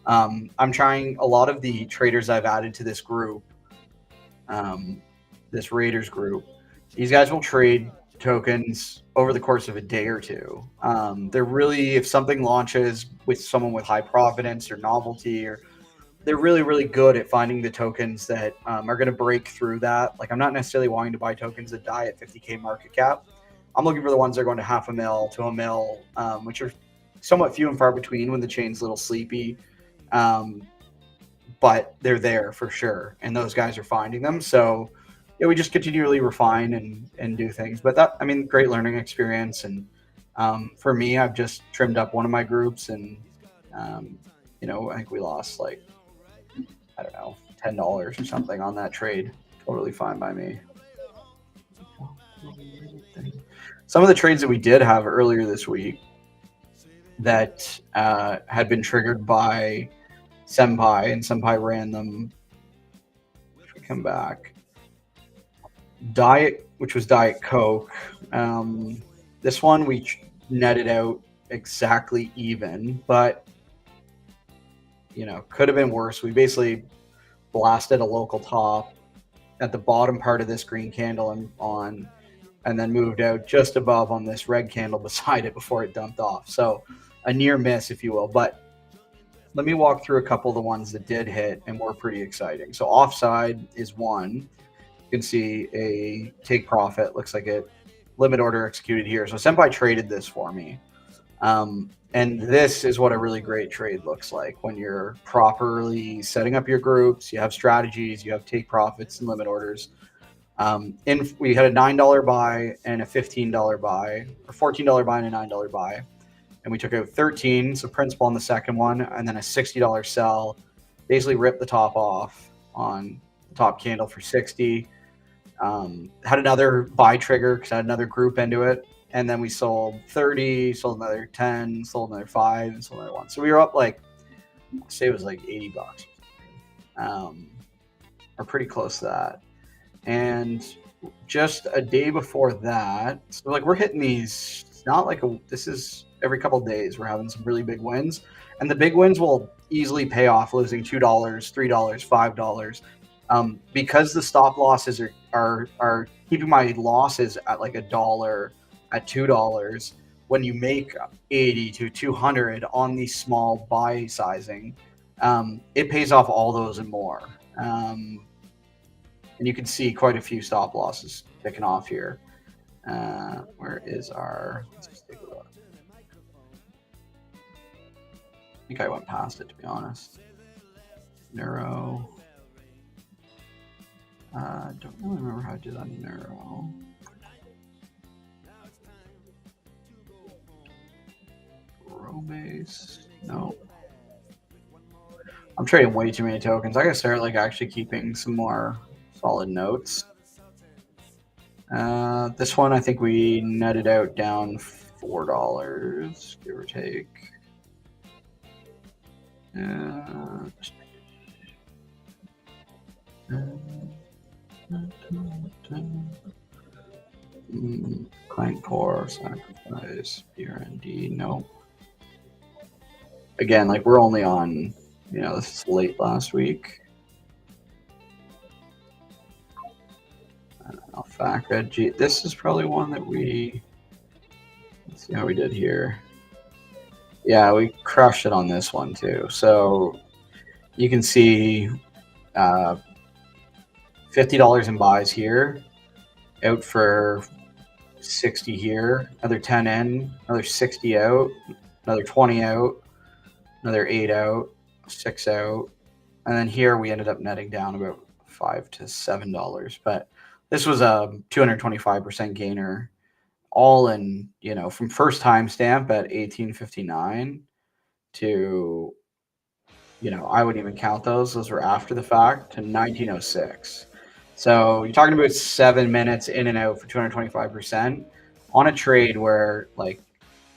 I'm trying a lot of the traders I've added to this group, this Raiders group. These guys will trade tokens over the course of a day or two. They're really, if something launches with someone with high provenance or novelty, or they're really, really good at finding the tokens that are going to break through that. Like, I'm not necessarily wanting to buy tokens that die at 50K market cap. I'm looking for the ones that are going to half a mil to a mil, which are somewhat few and far between when the chain's a little sleepy. But they're there for sure, and those guys are finding them. So yeah, we just continually refine and do things. But that, I mean, great learning experience. And for me, I've just trimmed up one of my groups, and I think we lost like, I don't know, $10 or something on that trade. Totally fine by me. Some of the trades that we did have earlier this week that had been triggered by Senpi, and Senpi ran them. If we come back, which was Diet Coke. This one we netted out exactly even, but could have been worse. We basically blasted a local top at the bottom part of this green candle and then moved out just above on this red candle beside it before it dumped off. So a near miss, if you will. But let me walk through a couple of the ones that did hit and were pretty exciting. So offside is one. You can see a take profit. Looks like it limit order executed here. So Senpai traded this for me. And this is what a really great trade looks like when you're properly setting up your groups, you have strategies, you have take profits and limit orders. We had a $9 buy and a $15 buy, or $14 buy and a $9 buy. And we took out 13, so principal on the second one, and then a $60 sell. Basically ripped the top off on the top candle for 60. Had another buy trigger because I had another group into it. And then we sold 30, sold another 10, sold another 5, and sold another 1. So we were up like, say it was like $80, or pretty close to that. And just a day before that, so like we're hitting these. It's not like this is every couple of days we're having some really big wins, and the big wins will easily pay off losing $2, $3, $5, because the stop losses are keeping my losses at like $1, at $2. When you make 80 to 200 on the small buy sizing, it pays off all those and more. And you can see quite a few stop losses picking off here. Where is our? Let's just take a look. I think I went past it, to be honest. Neuro. Don't really remember how I did on Neuro. base. No. I'm trading way too many tokens. I gotta start like actually keeping some more solid notes. This one I think we netted out down $4, give or take. Client core, sacrifice, BRND, no. Again, like we're only on, this is late last week. Alphaca, this is probably one that let's see how we did here. Yeah, we crushed it on this one too. So you can see $50 in buys here, out for 60 here, another 10 in, another 60 out, another 20 out, another 8 out, 6 out, and then here we ended up netting down about $5 to $7. But this was a 225% gainer, all in, from first timestamp at 1859 to, I wouldn't even count those. Those were after the fact, to 1906. So you're talking about 7 minutes in and out for 225% on a trade where, like,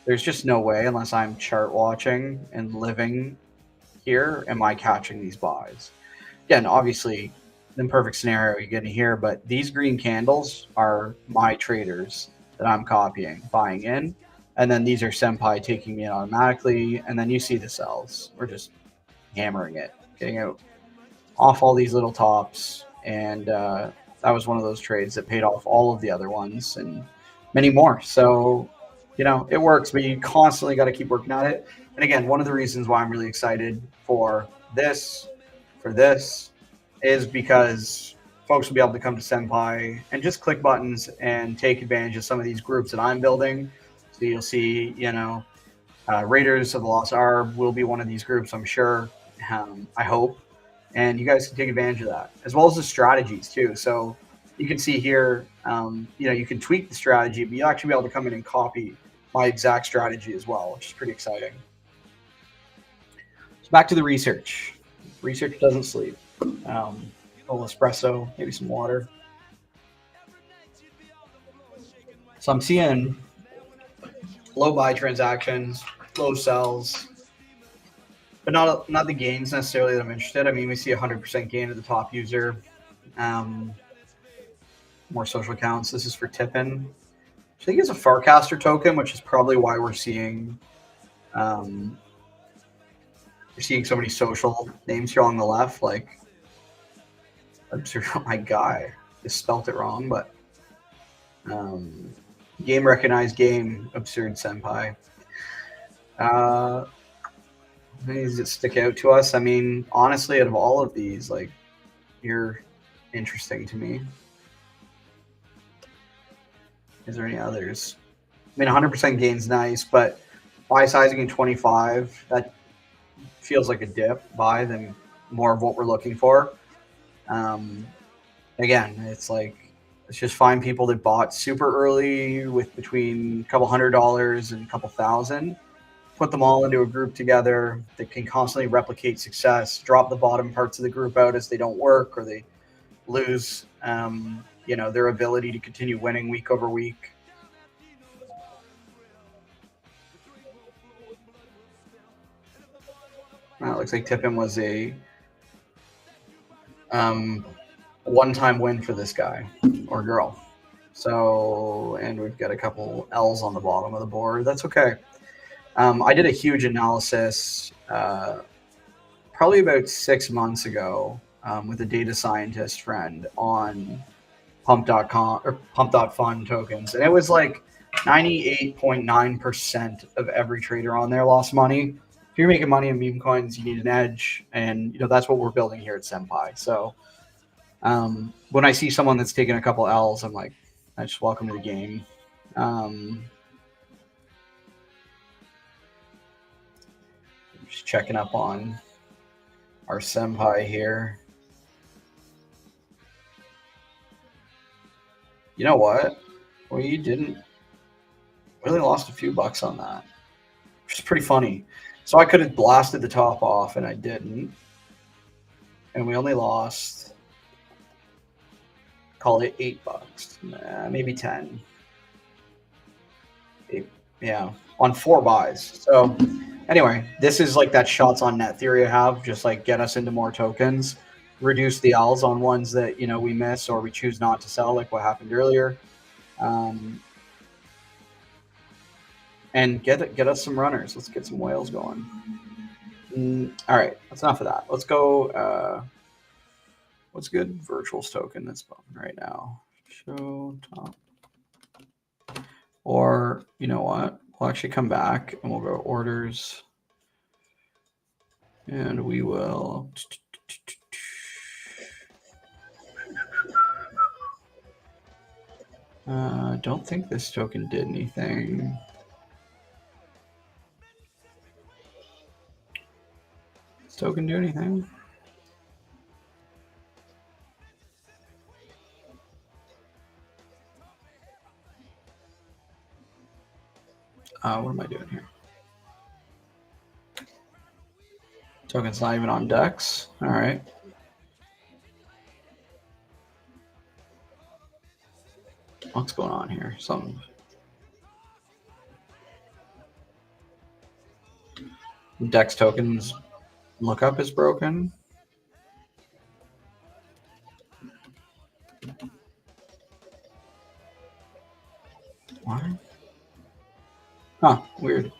there's just no way, unless I'm chart watching and living here, am I catching these buys. Again, obviously, in perfect scenario, you're getting here, but these green candles are my traders that I'm copying, buying in, and then these are Senpi taking me in automatically, and then you see the sells. We're just hammering it, getting out off all these little tops, and that was one of those trades that paid off all of the other ones and many more. So, it works, but you constantly got to keep working at it. And again, one of the reasons why I'm really excited for this is because folks will be able to come to Senpi and just click buttons and take advantage of some of these groups that I'm building. So you'll see, Raiders of the Lost Arb will be one of these groups, I'm sure. I hope. And you guys can take advantage of that, as well as the strategies too. So you can see here, you can tweak the strategy, but you'll actually be able to come in and copy my exact strategy as well, which is pretty exciting. So back to the research. Research doesn't sleep. A little espresso, maybe some water. So I'm seeing low buy transactions, low sells, but not the gains necessarily that I'm interested. I mean, we see 100% gain at the top user. More social accounts. This is for Tippin. I think it's a Farcaster token, which is probably why we're seeing so many social names here on the left. Like, my guy just spelt it wrong, but game recognized game, absurd Senpi. These that stick out to us. I mean, honestly, out of all of these, like, you're interesting to me. Is there any others? I mean, 100% gain's nice, but buy sizing in 25, that feels like a dip buy than more of what we're looking for. Again, it's like, let's just find people that bought super early with between a couple $100 and a couple thousand, put them all into a group together that can constantly replicate success, drop the bottom parts of the group out as they don't work or they lose their ability to continue winning week over week. It looks like Tippin was a one-time win for this guy or girl. So, and we've got a couple L's on the bottom of the board. That's okay. I did a huge analysis probably about 6 months ago with a data scientist friend on pump.com or pump.fund tokens. And it was like 98.9% of every trader on there lost money. If you're making money in Memecoins, you need an edge. And, that's what we're building here at Senpi. So when I see someone that's taking a couple L's, I'm like, I just welcome to the game. Just checking up on our Senpai here. You know what? We didn't really lost a few bucks on that. which is pretty funny. So I could have blasted the top off, and I didn't. And we only lost, call it $8, maybe 10. Eight, yeah, on 4 buys. So anyway, this is like that shots on net theory I have, just like get us into more tokens, reduce the L's on ones that, you know, we miss or we choose not to sell, like what happened earlier. And get us some runners. Let's get some whales going. All right, that's enough of that. Let's go. What's good? Virtuals token that's bumping right now. Show top. Or you know what? We'll actually come back and we'll go orders. And we will. Don't think this token did anything. Does token do anything? What am I doing here? Token's not even on Dex. All right. What's going on here? Something. Dex tokens lookup is broken. What? Huh, weird.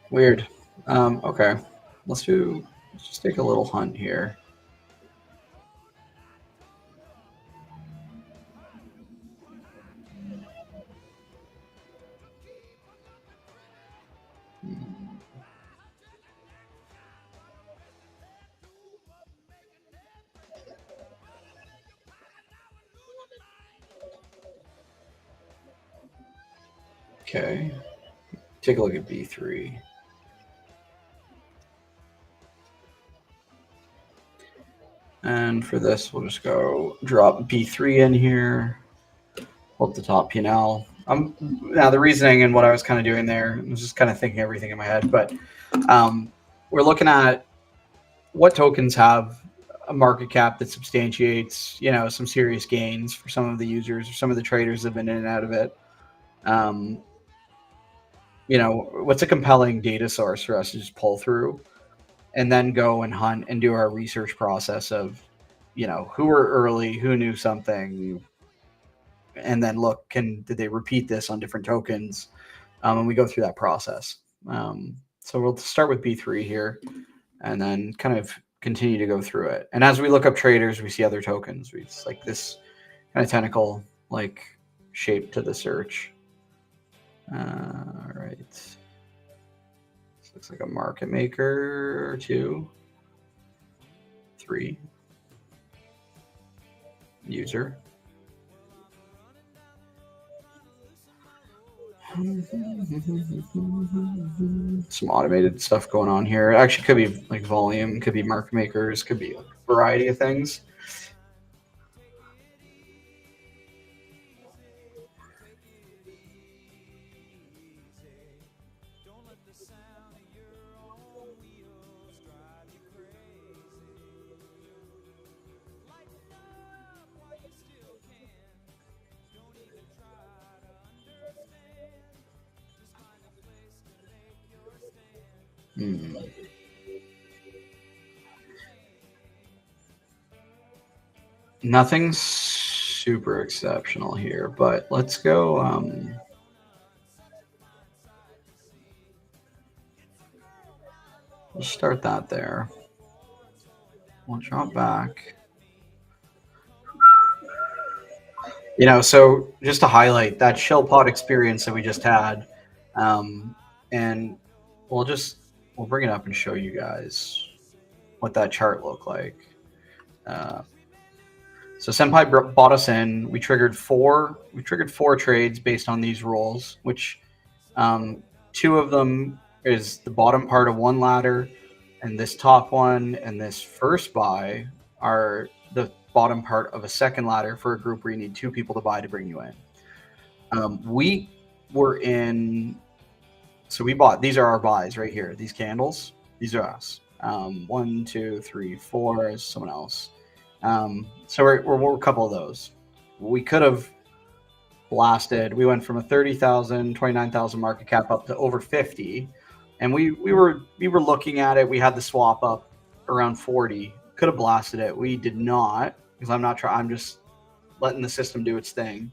Weird. Okay. Let's just take a little hunt here. Okay. Take a look at B3. And for this, we'll just go drop B3 in here. Pull up the top P&L. Now the reasoning and what I was kind of doing there, I was just kind of thinking everything in my head, but we're looking at what tokens have a market cap that substantiates, you know, some serious gains for some of the users or some of the traders that have been in and out of it. You know, what's a compelling data source for us to just pull through and then go and hunt and do our research process of, you know, who were early, who knew something, and then look, did they repeat this on different tokens? And we go through that process. So we'll start with B3 here and then kind of continue to go through it. And as we look up traders, we see other tokens. It's like this kind of tentacle like shape to the search. All right. This looks like a market maker or 2, 3. User. Some automated stuff going on here. It actually could be like volume, could be market makers, could be a variety of things. Nothing super exceptional here, but let's go. We'll start that there. We'll drop back. You know, so just to highlight that shell pod experience that we just had, and we'll bring it up and show you guys what that chart looked like. So Senpai bought us in. We triggered four trades based on these rolls, which 2 of them is the bottom part of one ladder, and this top one and this first buy are the bottom part of a second ladder for a group where you need 2 people to buy to bring you in. We were in, so we bought, these are our buys right here. These candles, these are us. 1, 2, 3, 4 is someone else. So we're a couple of those. We could have blasted. We went from a 30,000, 29,000 market cap up to over 50, and we were looking at it. We had the swap up around 40. Could have blasted it. We did not, because I'm not trying. I'm just letting the system do its thing.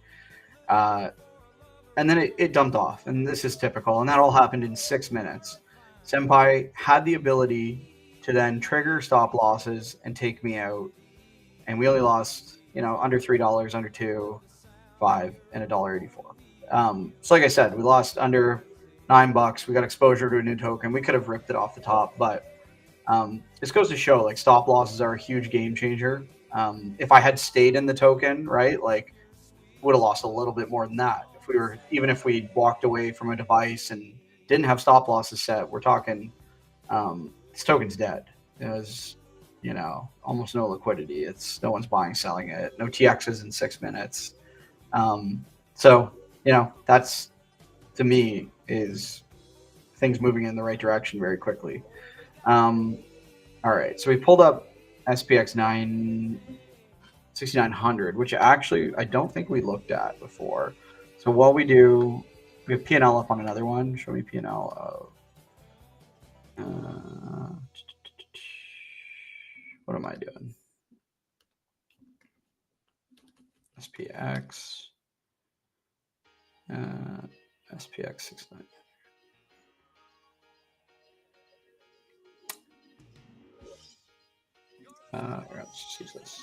And then it dumped off, and this is typical. And that all happened in 6 minutes. Senpai had the ability to then trigger stop losses and take me out, and we only lost, under $3, under 2, 5, and $1.84. So like I said, we lost under $9. We got exposure to a new token. We could have ripped it off the top, but this goes to show, like, stop losses are a huge game changer. If I had stayed in the token, right, like, would have lost a little bit more than that. Even if we walked away from a device and didn't have stop losses set, we're talking this token's dead. There's almost no liquidity. No one's buying, selling it. No TXs in 6 minutes. So that's, to me, is things moving in the right direction very quickly. All right, so we pulled up SPX 6900, which actually I don't think we looked at before. So while we do, we have P&L up on another one. Show me P&L of, what am I doing? SPX, SPX 69. Let's just use this.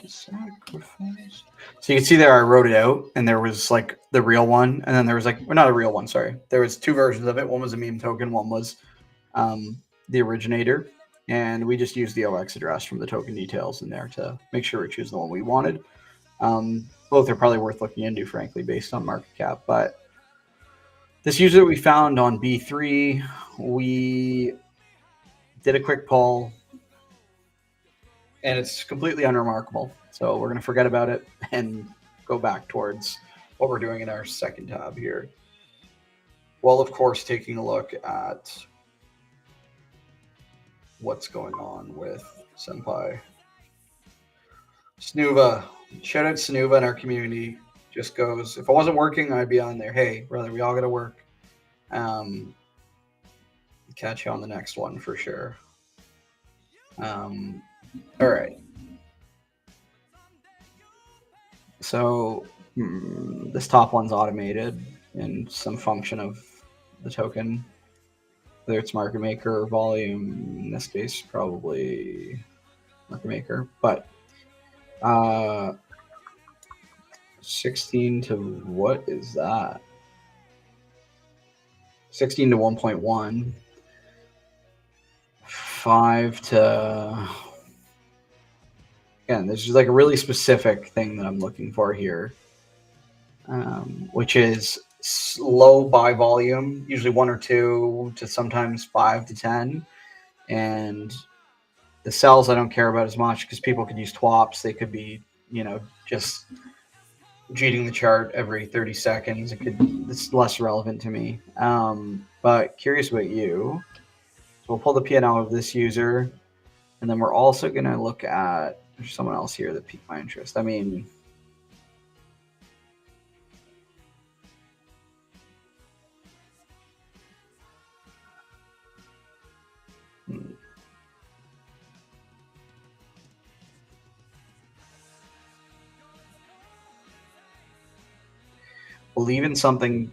Sacrifice. So you can see there I wrote it out, and there was like the real one, and then there was not a real one, sorry. There was 2 versions of it. One was a meme token, one was the originator, and we just used the OX address from the token details in there to make sure we choose the one we wanted. Both are probably worth looking into, frankly, based on market cap. But this user that we found on B3, we did a quick poll, and it's completely unremarkable. So we're going to forget about it and go back towards what we're doing in our second tab here. Well, of course, taking a look at what's going on with Senpai. Snuva. Shout out Snuva in our community. Just goes, if I wasn't working, I'd be on there. Hey, brother, we all got to work. Catch you on the next one for sure. All right. So this top one's automated in some function of the token, whether it's market maker or volume. In this case, probably market maker. But 16 to what is that? 16 to 1.1. 5 to, again, this is like a really specific thing that I'm looking for here, which is low buy volume, usually 1 or 2 to sometimes 5 to 10. And the sells I don't care about as much, because people could use TWAPs. They could be, just cheating the chart every 30 seconds. It's less relevant to me. But curious about you. So we'll pull the P&L of this user, and then we're also going to look at, there's someone else here that piqued my interest. I mean, believe in something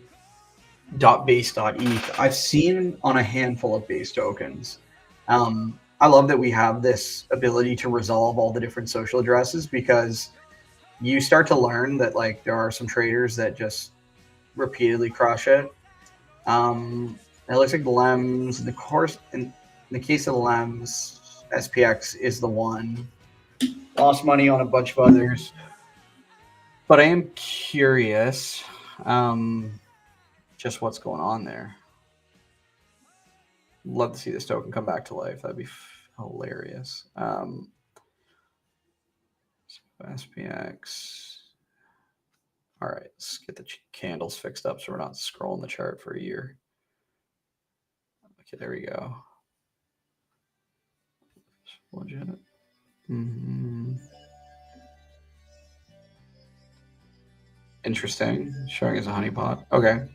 .base.eth. I've seen on a handful of base tokens. I love that we have this ability to resolve all the different social addresses, because you start to learn that, like, there are some traders that just repeatedly crush it. It looks like the LEMS, in the case of the LEMS, SPX is the one. Lost money on a bunch of others. But I am curious just what's going on there. Love to see this token come back to life. That'd be hilarious. SPX. All right, let's get the candles fixed up so we're not scrolling the chart for a year. Okay, there we go. Legit. Interesting. Showing as a honeypot. Okay.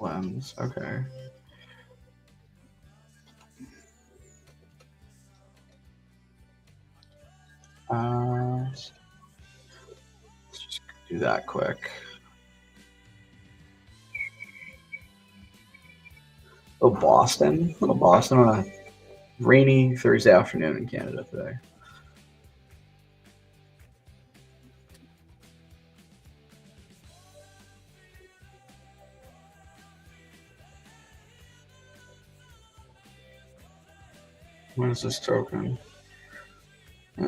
Lens. Okay. Let's just do that quick. Oh, Boston. Little Boston on a rainy Thursday afternoon in Canada today. What is this token? A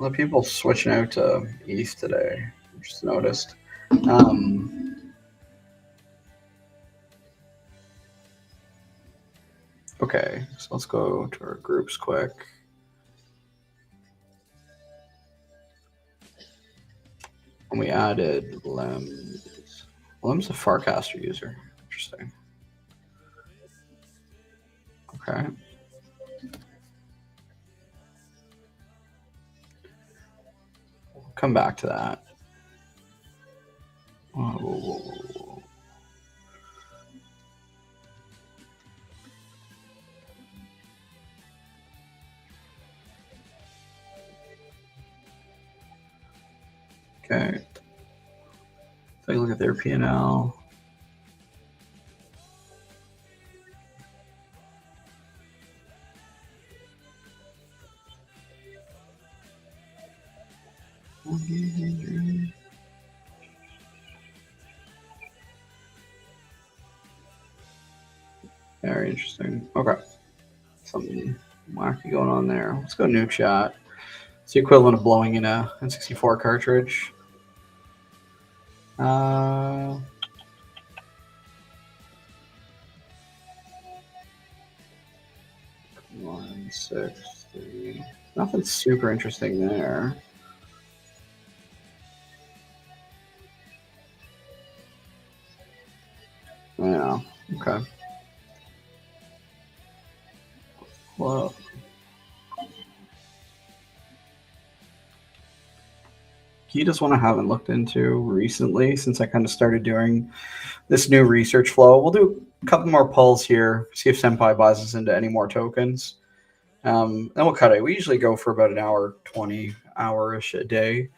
lot of people switching out to ETH today. I just noticed. Okay, so let's go to our groups quick. And we added Lems. Lem's a Farcaster user. Interesting. Okay. We'll come back to that. Oh. Okay. Take a look at their P&L. Very interesting. Okay. Something wacky going on there. Let's go new chat. It's the equivalent of blowing in a N64 cartridge. 160. Nothing super interesting there. Yeah. Okay. Well. Just one I haven't looked into recently since I kind of started doing this new research flow. We'll do a couple more pulls here, see if Senpai buys us into any more tokens. Then we'll cut it. We usually go for about an hour, 20 hour-ish a day.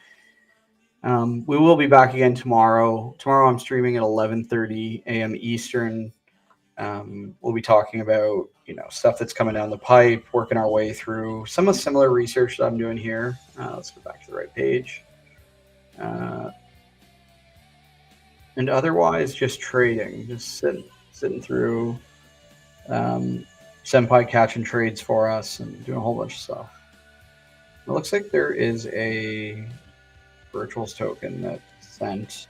We will be back again tomorrow. Tomorrow I'm streaming at 11:30 a.m. Eastern. We'll be talking about stuff that's coming down the pipe, working our way through some of the similar research that I'm doing here. Let's go back to the right page. And otherwise, just trading, just sitting through Senpai catching trades for us and doing a whole bunch of stuff. It looks like there is a virtuals token that sent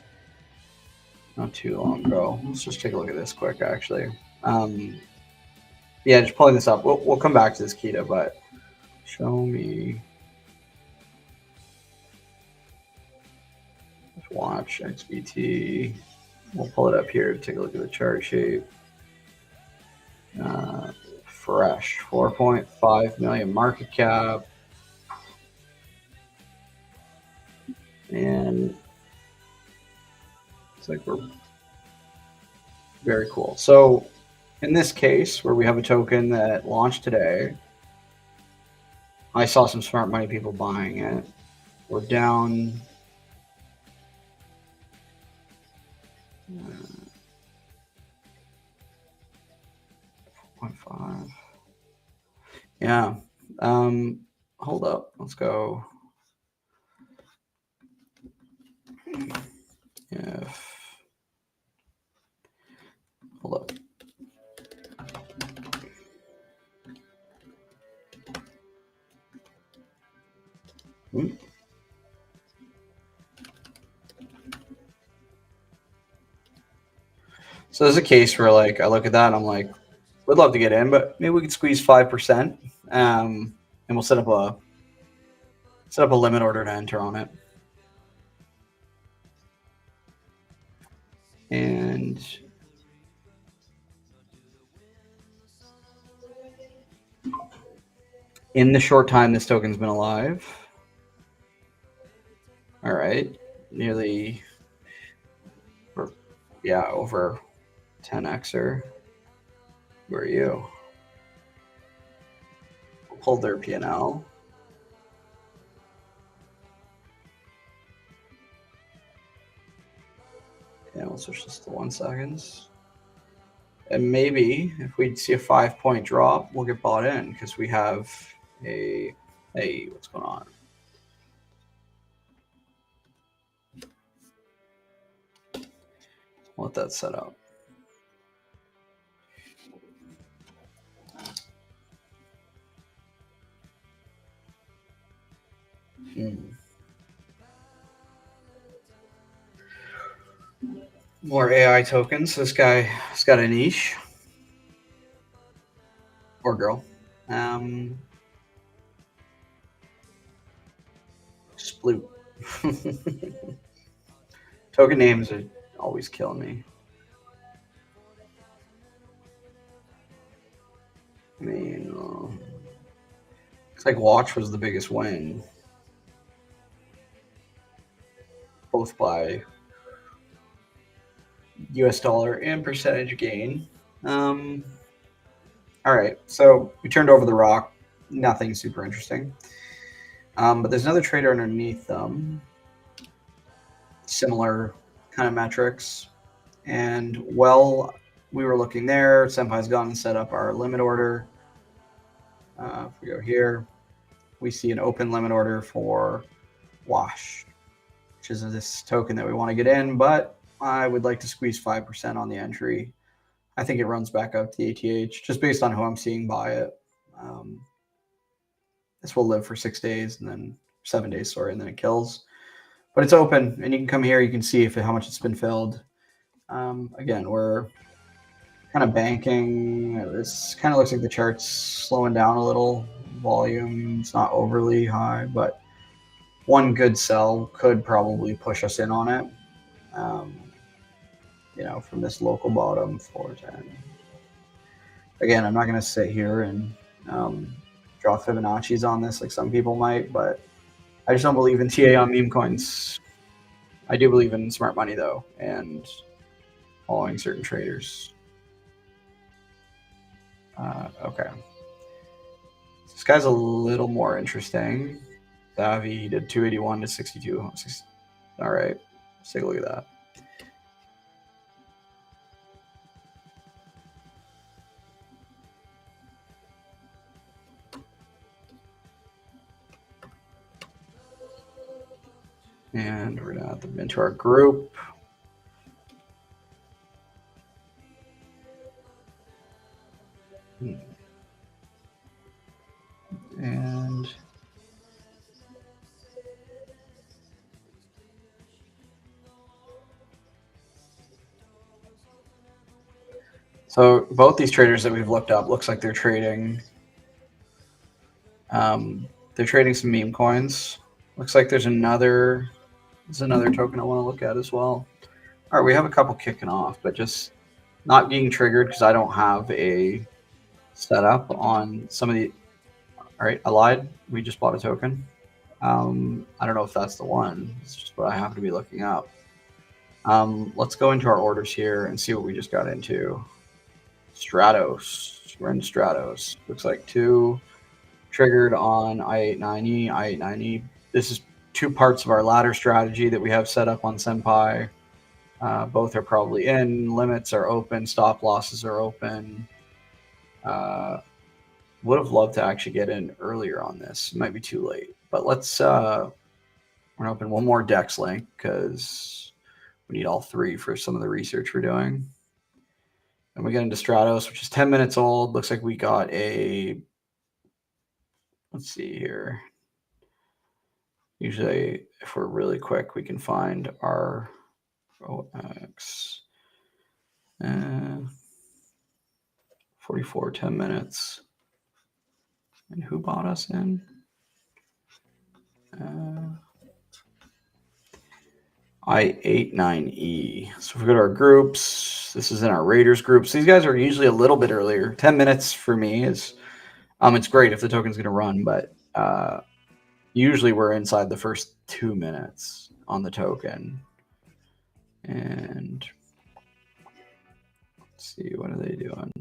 not too long ago. Let's just take a look at this quick, actually. Yeah, just pulling this up. We'll come back to this, Kita, but show me. Let's watch XBT. We'll pull it up here to take a look at the chart shape. Fresh, 4.5 million market cap. And it's like we're very cool. So in this case, where we have a token that launched today, I saw some smart money people buying it. We're down 0.5. Yeah. Hold up. Let's go. Hold up. Hmm. So there's a case where like I look at that and I'm like, would love to get in, but maybe we could squeeze 5%, and we'll set up a limit order to enter on it. And in the short time this token's been alive, all right, nearly, yeah, over 10xer. Who are you? Pulled their P&L. Yeah, we'll switch this to 1 seconds. And maybe if we see a 5-point drop, we'll get bought in because we have a, hey, what's going on? Let that set up. More AI tokens. This guy's got a niche. Or girl. Sploot. Token names are always killing me. I mean, looks like Watch was the biggest win, both by US dollar and percentage gain. All right, so we turned over the rock. Nothing super interesting. But there's another trader underneath them. Similar kind of metrics. And while we were looking there, Senpai's gone and set up our limit order. If we go here, we see an open limit order for Wash, which is this token that we want to get in, but I would like to squeeze 5% on the entry. I think it runs back up to the ATH just based on who I'm seeing buy it. This will live for 6 days and then 7 days, sorry, and then it kills. But it's open, and you can come here. You can see how much it's been filled. Again, we're kind of banking. This kind of looks like the chart's slowing down a little. Volume's not overly high, but one good sell could probably push us in on it. From this local bottom, 410. Again, I'm not going to sit here and draw Fibonacci's on this like some people might, but I just don't believe in TA on meme coins. I do believe in smart money though, and following certain traders. Okay. This guy's a little more interesting. Savvy did 281 to 62. All right, let's take a look at that. And we're gonna add them into our group. And so both these traders that we've looked up looks like they're trading. They're trading some meme coins. Looks like there's another token I want to look at as well. All right, we have a couple kicking off, but just not being triggered because I don't have a setup on some of the. All right, I lied. We just bought a token. I don't know if that's the one. It's just what I happen to be looking up. Let's go into our orders here and see what we just got into. Stratos. We're in Stratos. Looks like 2 triggered on I890. I890. This is 2 parts of our ladder strategy that we have set up on Senpai. Both are probably in. Limits are open. Stop losses are open. Would have loved to actually get in earlier on this. It might be too late. But let's we're gonna open one more DEX link because we need all 3 for some of the research we're doing. And we get into Stratos, which is 10 minutes old. Looks like we got a, let's see here. Usually, if we're really quick, we can find our OX 44, 10 minutes. And who bought us in? I89E. So if we go to our groups, this is in our Raiders groups. These guys are usually a little bit earlier. 10 minutes for me is, it's great if the token's going to run, but usually we're inside the first 2 minutes on the token. And let's see, what are they doing?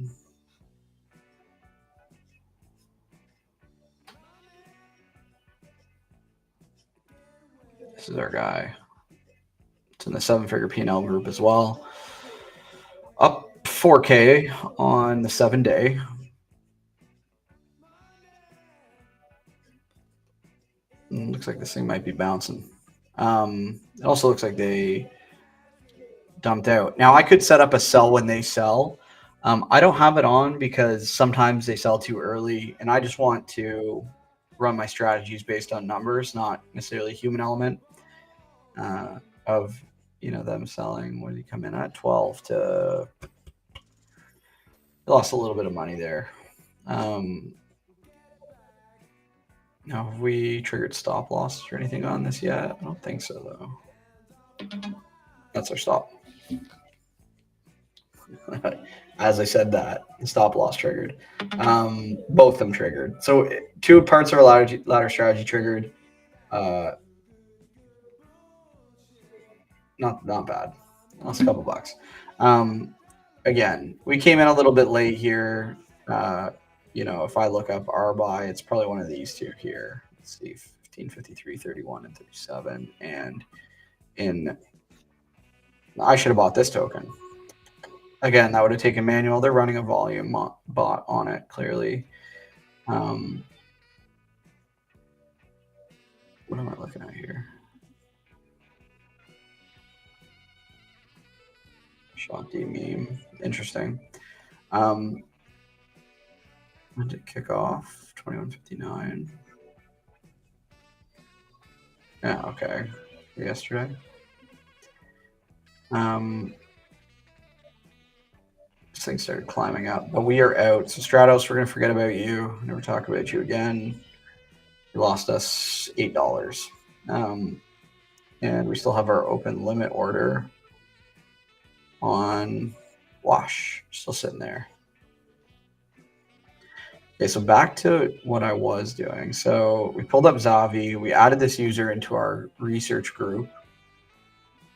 This is our guy. It's in the 7-figure P&L group as well. Up 4K on the 7-day. Looks like this thing might be bouncing. It also looks like they dumped out. Now I could set up a sell when they sell. I don't have it on because sometimes they sell too early, and I just want to run my strategies based on numbers, not necessarily human element of them selling. What did he come in at? 12 to. Lost a little bit of money there. Now, have we triggered stop loss or anything on this yet? I don't think so, though. That's our stop. As I said that, the stop loss triggered. Both of them triggered. So 2 parts of our ladder strategy triggered. Not bad. Lost a couple bucks. Again, we came in a little bit late here. If I look up our buy, it's probably one of these two here. Let's see, 15, 53, 31, and 37. And I should have bought this token. Again, that would have taken manual. They're running a volume bot on it, clearly. What am I looking at here? Shanti meme. Interesting. When did it kick off? 21:59. Yeah, okay. Yesterday. This thing started climbing up, but we are out. So Stratos, we're gonna forget about you. Never talk about you again. You lost us $8. And we still have our open limit order on Wash, still sitting there. Okay, so back to what I was doing. So we pulled up Zavi. We added this user into our research group.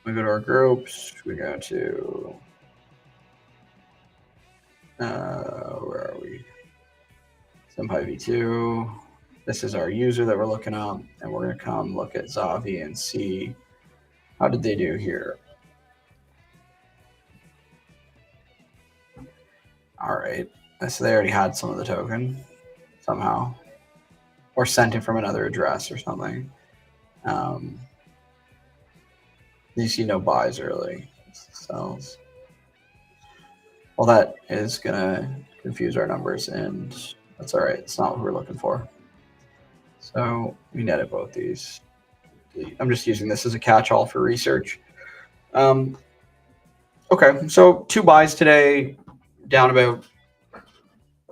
We go to our groups. We go to where are we? Senpi V2. This is our user that we're looking up, and we're gonna come look at Zavi and see how did they do here. All right. So they already had some of the token somehow, or sent it from another address or something. You see no buys early, sells. Well, that is gonna confuse our numbers, and that's all right. It's not what we're looking for. So we netted both these. I'm just using this as a catch-all for research. Okay, so 2 buys today, down about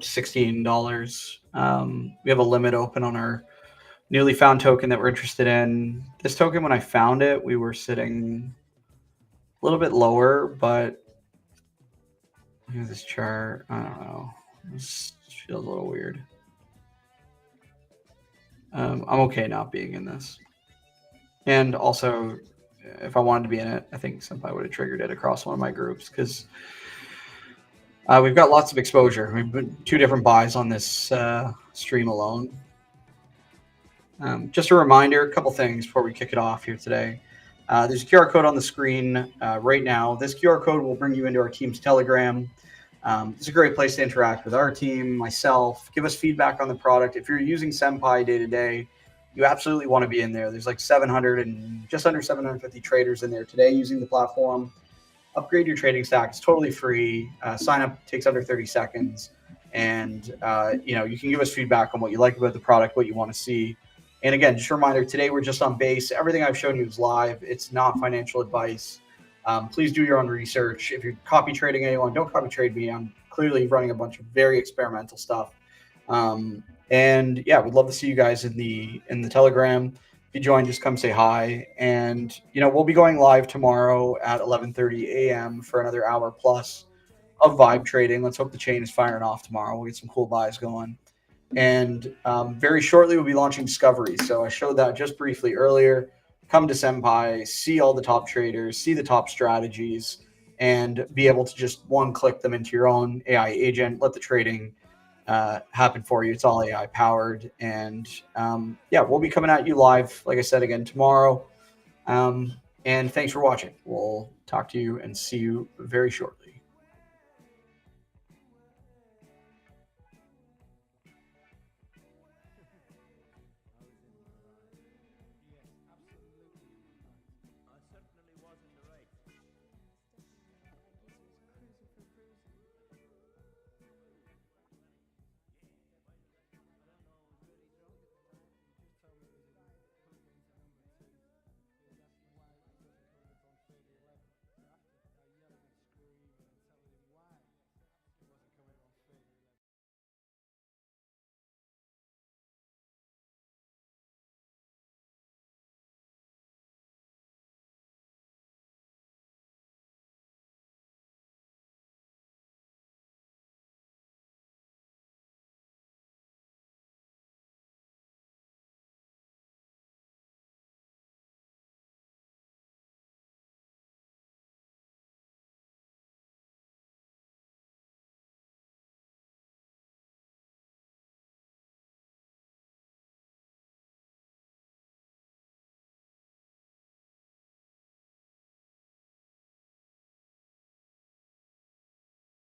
$16. We have a limit open on our newly found token that we're interested in. This token, when I found it, we were sitting a little bit lower, but look at this chart. I don't know. This feels a little weird. I'm okay not being in this. And also, if I wanted to be in it, I think Senpai would have triggered it across one of my groups because we've got lots of exposure. We've been 2 different buys on this stream alone. Just a reminder, a couple things before we kick it off here today. There's a QR code on the screen right now. This QR code will bring you into our team's Telegram. It's a great place to interact with our team, myself, give us feedback on the product. If you're using Senpi day to day, you absolutely want to be in there. There's like 700 and just under 750 traders in there today using the platform. Upgrade your trading stack. It's totally free. Sign up takes under 30 seconds. And, you can give us feedback on what you like about the product, what you want to see. And again, just a reminder, today we're just on base. Everything I've shown you is live. It's not financial advice. Please do your own research. If you're copy trading anyone, don't copy trade me. I'm clearly running a bunch of very experimental stuff. And yeah, we'd love to see you guys in the Telegram. If you join, just come say hi. And we'll be going live tomorrow at 11:30 a.m. for another hour plus of vibe trading. Let's hope the chain is firing off tomorrow. We'll get some cool buys going. And very shortly, we'll be launching Discovery. So I showed that just briefly earlier. Come to Senpi, see all the top traders, see the top strategies, and be able to just one-click them into your own AI agent. Let the trading happen for you. It's all AI powered. And yeah, we'll be coming at you live, like I said, again tomorrow. And thanks for watching. We'll talk to you and see you very shortly.